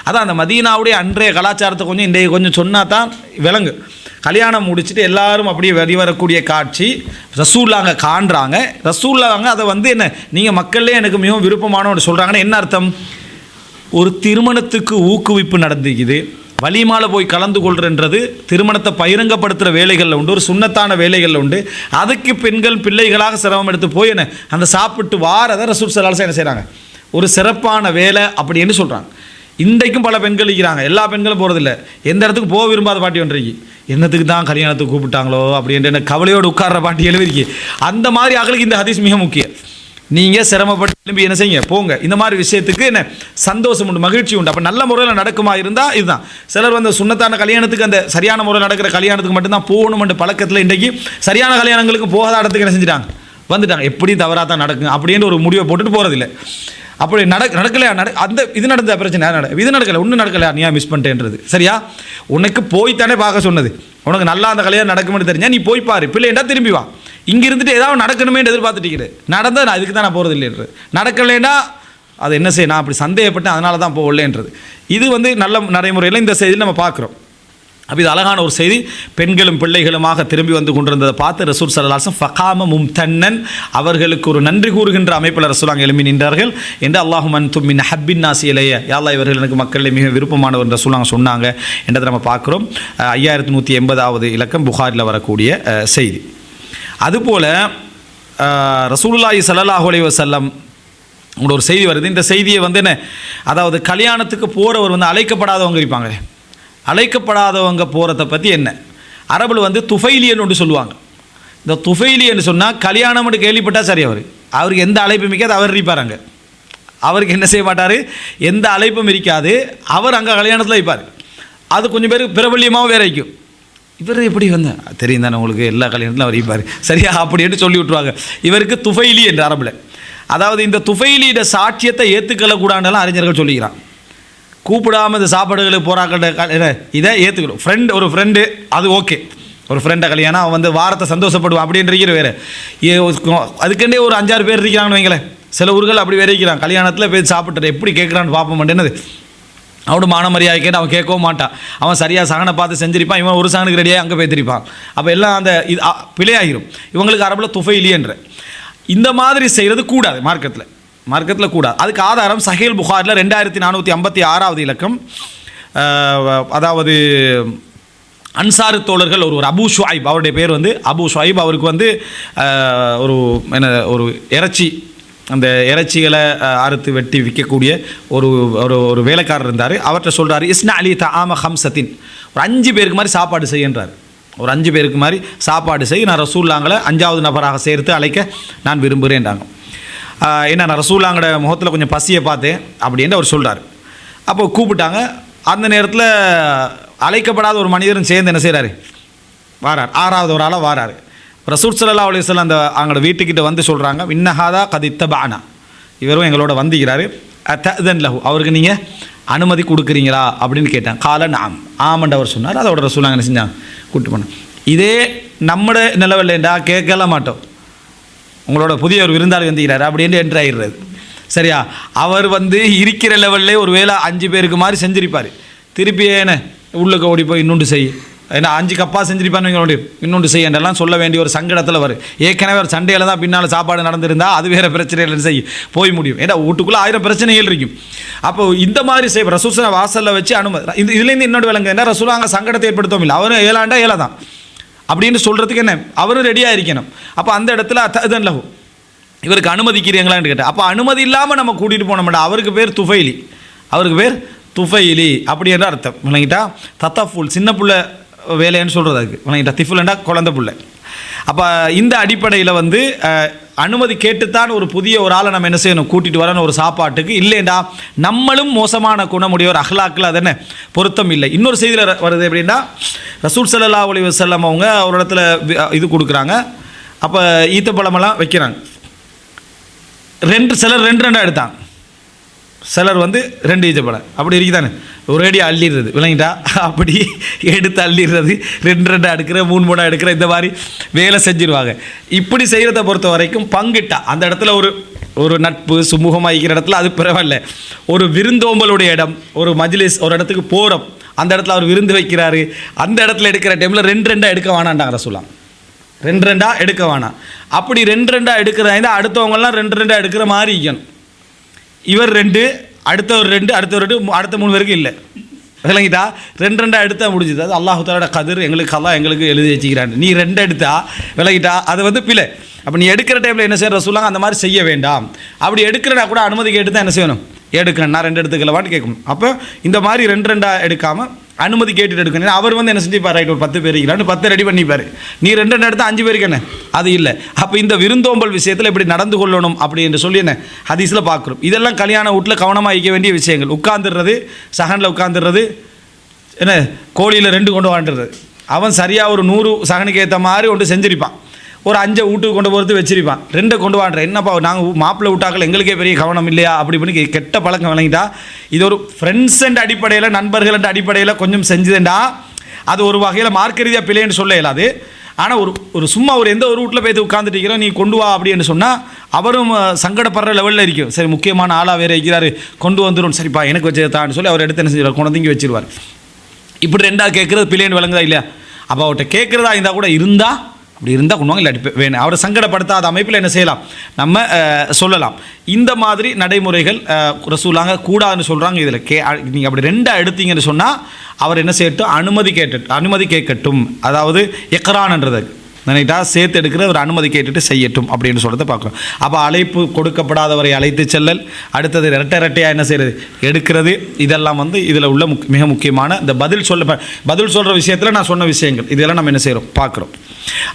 அதான் அந்த மதீனாவுடைய அன்றைய கலாச்சாரத்தை கொஞ்சம் இன்றைய கொஞ்சம் சொன்னால் தான் விளங்கு. கல்யாணம் முடிச்சுட்டு எல்லாரும் அப்படியே வெளிவரக்கூடிய காட்சி ரசூலுல்லாஹ் காண்றாங்க. ரசூலுல்லாஹ் அதை என்ன நீங்கள் மக்களே எனக்கு மிகவும் விருப்பமானவன்னு சொல்கிறாங்கன்னு என்ன அர்த்தம்? ஒரு திருமணத்துக்கு ஊக்குவிப்பு நடந்துக்குது, வலிமால போய் கலந்து கொள்றன்றது திருமணத்தை பகிரங்கப்படுத்துகிற வேலைகளில் உண்டு, ஒரு சுண்ணத்தான வேலைகளில் உண்டு. அதுக்கு பெண்கள் பிள்ளைகளாக சிரமம் எடுத்து போய் அந்த சாப்பிட்டு வாரதை ரசூல் ஸல்லல்லாஹு அலைஹி வஸல்லம் என்ன செய்கிறாங்க, ஒரு சிறப்பான வேலை அப்படின்னு சொல்கிறாங்க. இன்றைக்கும் பல பெண்கள் இருக்கிறாங்க, எல்லா பெண்களும் போகிறதில்ல. எந்த இடத்துக்கு போக விரும்பாத பாட்டி ஒன்றைக்கு, என்னத்துக்கு தான் கல்யாணத்துக்கு கூப்பிட்டாங்களோ அப்படின்ற கவலையோடு உட்கார்ற பாட்டி எழுதிருக்கு. அந்த மாதிரி ஆக்களுக்கு இந்த ஹதீஸ் மிக முக்கியம். நீங்கள் சிரமப்பட்டு திரும்பி என்ன செய்யுங்க, போங்க. இந்த மாதிரி விஷயத்துக்கு என்ன சந்தோஷம் உண்டு, மகிழ்ச்சி உண்டு. அப்போ நல்ல முறையில் நடக்குமா இருந்தால் இதுதான். சிலர் வந்து சுன்னத்தான கல்யாணத்துக்கு, அந்த சரியான முறையில் நடக்கிற கல்யாணத்துக்கு மட்டும்தான் போகணுமென்ற பழக்கத்தில் இன்றைக்கு சரியான கல்யாணங்களுக்கு போகாத இடத்துக்கு என்ன செஞ்சுட்டாங்க, வந்துட்டாங்க. எப்படி தவறாக தான் நடக்கும் அப்படின்னு ஒரு முடிவை போட்டுட்டு போகிறதில்லை. அப்படி நடக்கலையா, அந்த இது நடந்த பிரச்சனை இது நடக்கலை, ஒன்றும் நடக்கலையா, நீ மிஸ் பண்ணிட்டேன்றது. சரியா, உனக்கு போய்த்தானே பார்க்க சொன்னது. உனக்கு நல்லா அந்த கல்யாணம் நடக்கும்னு தெரிஞ்சா நீ போய் பாரு, பிள்ளைண்டா திரும்பி வா. இங்கே இருந்துட்டு ஏதாவது நடக்கணுமே எதிர்பார்த்துட்டு நடந்தால் நான் இதுக்கு தான் நான் போகிறது இல்லைன்றது. நடக்கலைன்னா அது என்ன செய்ய, நான் அப்படி சந்தேகப்பட்டேன் அதனால தான் போகலேன்றது. இது வந்து நல்ல நடைமுறையில் இந்த செய்தியில் நம்ம பார்க்குறோம். அப்போ இது அழகான ஒரு செய்தி. பெண்களும் பிள்ளைகளுமாக திரும்பி வந்து கொண்டிருந்ததை பார்த்து ரசூல் ஸல்லல்லாஹு அலைஹி வஸல்லம் ஃபகாம மும்தன்னன், அவர்களுக்கு ஒரு நன்றி கூறுகின்ற அமைப்பில் ரசூலாங்க எழுப்பி நின்றார்கள். என்று அல்லாஹும்ம அன்தும் மின் ஹப்பின் நாஸி இலைய, யா அல்லாஹ் இவர்கள் எனக்கு மக்களில் மிக விருப்பமானவர் என்று ரசூலாங்க சொன்னாங்க என்றதை நம்ம பார்க்குறோம். 5180வது இலக்கம் புகாரில் வரக்கூடிய செய்தி. அதுபோல் ரசூலுல்லாஹி ஸல்லல்லாஹு அலைஹி வஸல்லம் உங்களோட ஒரு செய்தி வருது. இந்த செய்தியை வந்து என்ன, அதாவது கல்யாணத்துக்கு போகிறவர் வந்து அழைக்கப்படாதவங்க இருப்பாங்க. அழைக்கப்படாதவங்க போகிறத பற்றி என்ன, அரபில் வந்து துஃபைலியன்னு ஒன்று சொல்லுவாங்க. இந்த துஃபைலியன்னு சொன்னால் கல்யாணம்னு கேள்விப்பட்டால் சரி, அவருக்கு எந்த அழைப்பும் இருக்காது, அவர் இருப்பாருங்க. அவருக்கு என்ன செய்ய மாட்டார், எந்த அழைப்பும் இருக்காது, அவர் அங்கே கல்யாணத்தில் இருப்பார். அது கொஞ்சம் பேருக்கு பிரபல்யமாகவும் வேற வைக்கும். இவர் எப்படி வந்து தெரியும் தானே உங்களுக்கு, எல்லா கல்யாணத்திலும் அவர் இருப்பார் சரியா அப்படின்னு சொல்லி விட்ருவாங்க. இவருக்கு துஃபைலி என்ற அரபில். அதாவது இந்த துஃபைலியோட சாட்சியத்தை ஏற்றுக்கொள்ளக்கூடாதுலாம் அறிஞர்கள் சொல்லிக்கிறான். கூப்பிடாமல் இந்த சாப்பாடுகளுக்கு போராக்கிற இதை ஏற்றுக்கணும். ஒரு ஃப்ரெண்டு அது ஓகே, ஒரு ஃப்ரெண்டை கல்யாணம் அவன் வந்து வாரத்தை சந்தோஷப்படுவான் அப்படின்ற வேறு. அதுக்கண்டே ஒரு 5-6 பேர் இருக்கிறாங்கன்னு வைங்களேன். சில ஊர்கள் அப்படி வேற இருக்கிறான். கல்யாணத்தில் போய் சாப்பிட்டு எப்படி கேட்குறான்னு பார்ப்போம் மாட்டேன்னது. அவனோட மான மரியாதை கேட்டு அவன் கேட்கவும் மாட்டான். அவன் சரியாக சகனை பார்த்து செஞ்சிருப்பான், இவன் ஒரு சகனுக்கு ரெடியாக அங்கே போய்த்திருப்பான். அப்போ எல்லாம் அந்த இது பிழையாகிரும். இவங்களுக்கு அரபில் துஃபைலியன்ற இந்த மாதிரி செய்கிறது கூடாது, மார்க்கத்தில் கூடாது. அதுக்கு ஆதாரம் சஹீல் புகாரில் 2456வது இலக்கம். அதாவது அன்சாரு தோழர்கள் ஒரு அபு ஷுஐப், அவருடைய பேர் வந்து அபு ஷுஐப். அவருக்கு வந்து ஒரு இறைச்சி, அந்த இறைச்சிகளை அறுத்து வெட்டி விற்கக்கூடிய ஒரு வேலைக்காரர் இருந்தார். அவர்கிட்ட சொல்கிறார், இஸ்னா அலி தஆம ஹம்சத்தின், ஒரு 5 பேருக்கு மாதிரி சாப்பாடு செய்யன்றார். ஒரு 5 பேருக்கு மாதிரி சாப்பாடு செய்ய நான் ரசூல்லாங்களை 5வது நபராக சேர்த்து அழைக்க நான் விரும்புகிறேன்றாங்க. ஏன்னா நான் ரசூல்லாங்கட முகத்தில் கொஞ்சம் பசியை பார்த்தேன் அப்படின்னு அவர் சொல்கிறார். அப்போ கூப்பிட்டாங்க. அந்த நேரத்தில் அழைக்கப்படாத ஒரு மனிதரும் சேர்ந்து என்ன செய்கிறாரு, வாரார். 6வது ஒரு ஆளாக வாரார். ரசூல் ஸல்லல்லாஹு அலைஹி வஸல்லம் அந்த அவங்களோட வீட்டுக்கிட்ட வந்து சொல்கிறாங்க, இன்னஹாதா கத் இத்தபஅனா, இவரும் எங்களோட வந்துக்கிறாரு. தஅதன் லஹு, அவருக்கு நீங்கள் அனுமதி கொடுக்குறீங்களா அப்படின்னு கேட்டாங்க. கால நாம், ஆமண்ட் அவர் சொன்னார். அதோட ரசூலாங்க என்ன செஞ்சாங்க, கூப்பிட்டு போனாங்க. இதே நம்மட நிலவில்லைண்டா கேட்கலாம் மாட்டோம். உங்களோட புதிய ஒரு விருந்தாளி வந்துக்கிறார் அப்படின்னு என்ட்ரு ஆகிடுறது. சரியா, அவர் வந்து இருக்கிற லெவல்லே ஒரு வேளை 5 பேருக்கு மாதிரி செஞ்சிருப்பார். திருப்பி என்ன உள்ளுக்கு ஓடி போய் இன்னொன்று செய், ஏன்னா 5 கப்பாக செஞ்சிருப்பான்னு இன்னொன்று செய்யலாம் சொல்ல வேண்டிய ஒரு சங்கடத்தில் வரும். ஏற்கனவே ஒரு சண்டையில் தான் பின்னால் சாப்பாடு நடந்திருந்தால் அது வேறு பிரச்சனைகள் செய்ய போய் முடியும். ஏன்னா வீட்டுக்குள்ளே 1000 பிரச்சனைகள் இருக்கும். அப்போ இந்த மாதிரி செய்ய ரசூசனை வாசலில் வச்சு அனுமதி. இதுலேருந்து இன்னொரு விலங்கு என்ன, ரசூலா அங்கே சங்கடத்தை ஏற்படுத்தவும் இல்லை. அவரும் ஏழாண்டா ஏழை தான் அப்படின்னு சொல்கிறதுக்கு என்ன, அவரும் ரெடியாக இருக்கணும். அப்போ அந்த இடத்துல தஅதன் லஹு, இவருக்கு அனுமதிக்கிறீங்களான்னு கேட்டால், அப்போ அனுமதி இல்லாமல் நம்ம கூட்டிகிட்டு போனோம்டா. அவருக்கு பேர் துஃபைலி, அப்படி என்ற அர்த்தம் விளங்கிட்டா. தத்தஃபுல் சின்ன புள்ள வேலைன்னு சொல்கிறது அதுக்கு விளங்கிட்டா. திஃபுல்ண்டா குழந்தை புள்ள. அப்போ இந்த அடிப்படையில் வந்து அனுமதி கேட்டுத்தான் ஒரு புதிய ஒரு ஆளை நம்ம என்ன செய்யணும், கூட்டிகிட்டு வரணும் ஒரு சாப்பாட்டுக்கு. இல்லைண்டா நம்மளும் மோசமான குணமுடையவர், அஹ்லாக்கில் அது என்ன பொருத்தம் இல்லை. இன்னொரு செய்தியில் வருது எப்படின்னா, ரசூல் ஸல்லல்லாஹு அலைஹி வஸல்லம் அவங்க ஒரு இடத்துல இது கொடுக்குறாங்க. அப்போ ஈத்தப்பழமெல்லாம் வைக்கிறாங்க. சிலர் 2 எடுத்தாங்க, சிலர் வந்து 2 ஈச்சப்பழம் அப்படி இருக்குதானே, ஒரு அடி அள்ளிடுறது விளங்கிட்டா. அப்படி எடுத்து அள்ளிடுறது, 2 எடுக்கிற 3 எடுக்கிற இந்த மாதிரி வேலை செஞ்சிருவாங்க. இப்படி செய்கிறத பொறுத்த வரைக்கும் பங்கிட்டா அந்த இடத்துல ஒரு நட்பு சுமூகமாக இருக்கிற இடத்துல அது பரவாயில்ல. ஒரு விருந்தோம்பலுடைய இடம், ஒரு மஜ்லிஸ், ஒரு இடத்துக்கு போகிறோம், அந்த இடத்துல அவர் விருந்து வைக்கிறாரு, அந்த இடத்துல எடுக்கிற டைமில் 2 எடுக்க வேணாண்டாங்க ரசூலாம். 2 எடுக்க வேணாம். அப்படி 2 எடுக்கிறதா அடுத்தவங்கலாம் 2 எடுக்கிற மாதிரி இருக்கணும். இவர் 2, அடுத்தவர் 2, அடுத்த 3 பேருக்கு இல்லை விளங்கிட்டா. 2 எடுத்தா முடிஞ்சுது. அது அல்லாஹ் தஆலா கதிர், எங்களுக்கு எழுதி வச்சுக்கிறான். நீ 2 எடுத்தா விளங்கிட்டா, அது வந்து பிழை. அப்போ நீ எடுக்கிற டைமில் என்ன செய்ய ரசூலுல்லாஹ் அந்த மாதிரி செய்ய வேண்டாம். அப்படி எடுக்கிறனா கூட அனுமதி கேட்டு தான் என்ன செய்யணும், எடுக்கணும், நான் 2 எடுத்துக்கலவான்னு கேட்கணும். அப்போ இந்த மாதிரி 2 எடுக்காமல் அனுமதி கேட்டுட்டு எடுக்கணும். அவர் வந்து என்ன செஞ்சுப்பார், ரைட் ஒரு 10 பேர் இருக்கிறான்னு 10 ரெடி பண்ணிப்பார், நீ 2 எடுத்து 5 பேருக்கு என்ன, அது இல்லை. அப்போ இந்த விருந்தோம்பல் விஷயத்தில் இப்படி நடந்து கொள்ளணும் அப்படி என்று சொல்லி என்ன ஹதீஸில் பார்க்குறோம். இதெல்லாம் கல்யாண வீட்டில் கவனமாக இருக்க வேண்டிய விஷயங்கள். உட்காந்துடுறது, சகனில் உட்காந்துடுறது, என்ன கோழியில் 2 கொண்டு வாண்டுறது. அவன் சரியாக ஒரு 100 சகனுக்கு ஏற்ற மாதிரி ஒன்று செஞ்சிருப்பான், ஒரு 5 வீட்டுக்கு கொண்டு போகிறது வச்சிருப்பான், 2 கொண்டு வாண்டுற. என்னப்பா நாங்கள் மாப்பிள்ளை விட்டாக்கள் எங்களுக்கே பெரிய கவனம் இல்லையா அப்படி பண்ணி கெட்ட பழக்கம் விளங்கிட்டா, இது ஒரு ஃப்ரெண்ட்ஸ் என்ற அடிப்படையில், நண்பர்கள் என்ற அடிப்படையில் கொஞ்சம் செஞ்சுதுண்டா அது ஒரு வகையில் மார்க்க ரீதியாக பிள்ளைன்னு சொல்ல இயலாது. ஆனால் ஒரு சும்மா ஒரு எந்த ஒரு வீட்டில் போய் உட்காந்துட்டு இருக்கிறோம், நீ கொண்டு வா அப்படின்னு சொன்னால் அவரும் சங்கடப்படுற லெவலில் இருக்கும். சரி முக்கியமான ஆளாக வேறு இருக்கிறாரு, கொண்டு வந்துடும், சரிப்பா எனக்கு வச்சுதான்னு சொல்லி அவர் எடுத்து என்ன செஞ்சிருவார், கொண்டு வந்து வச்சிருவார். இப்படி 2 கேட்குறது பிள்ளைன்னு விளங்குதா இல்லையா? அப்போ அவர்கிட்ட கேட்குறதா இருந்தால் கூட இருந்தால் அப்படி இருந்தால் கொண்டு வாங்க, இல்லாட்டி வேணும். அவரை சங்கடப்படுத்தாத அமைப்பில் என்ன செய்யலாம், நம்ம சொல்லலாம். இந்த மாதிரி நடைமுறைகள் ரசூலாங்க கூடாதுன்னு சொல்கிறாங்க. இதில் நீங்கள் அப்படி 2 எடுத்தீங்கன்னு சொன்னால் அவர் என்ன செய்யட்டும், அனுமதி கேட்கட்டும். அதாவது எக்ரான்ன்றது நினைட்டா சேர்த்து எடுக்கிற ஒரு அனுமதி கேட்டுட்டு செய்யட்டும் அப்படின்னு சொல்கிறத பார்க்குறோம். அப்போ அழைப்பு கொடுக்கப்படாதவரை அழைத்து செல்லல், அடுத்தது இரட்டையாக என்ன செய்கிறது, எடுக்கிறது, இதெல்லாம் வந்து இதில் உள்ள மிக முக்கியமான இந்த பதில் சொல்கிற விஷயத்தில் நான் சொன்ன விஷயங்கள் இதெல்லாம் நம்ம என்ன செய்கிறோம் பார்க்குறோம்.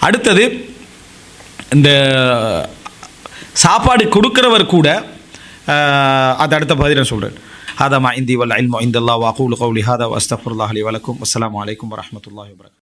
அடுத்தது இந்த சாப்பாடு கொடுக்குறவர் கூட அது அடுத்த பதில் நான் சொல்கிறேன். ஹாதா மா இந்தி வல் இல்மு இந்தல்லாஹ் வ அகூலு கௌலி ஹாதா வ அஸ்தக்ஃபிருல்லாஹ் லி வ லக்கும். அஸ்ஸலாமு அலைக்கும் வ ரஹ்மத்துல்லாஹி வ பரகாத்துஹு.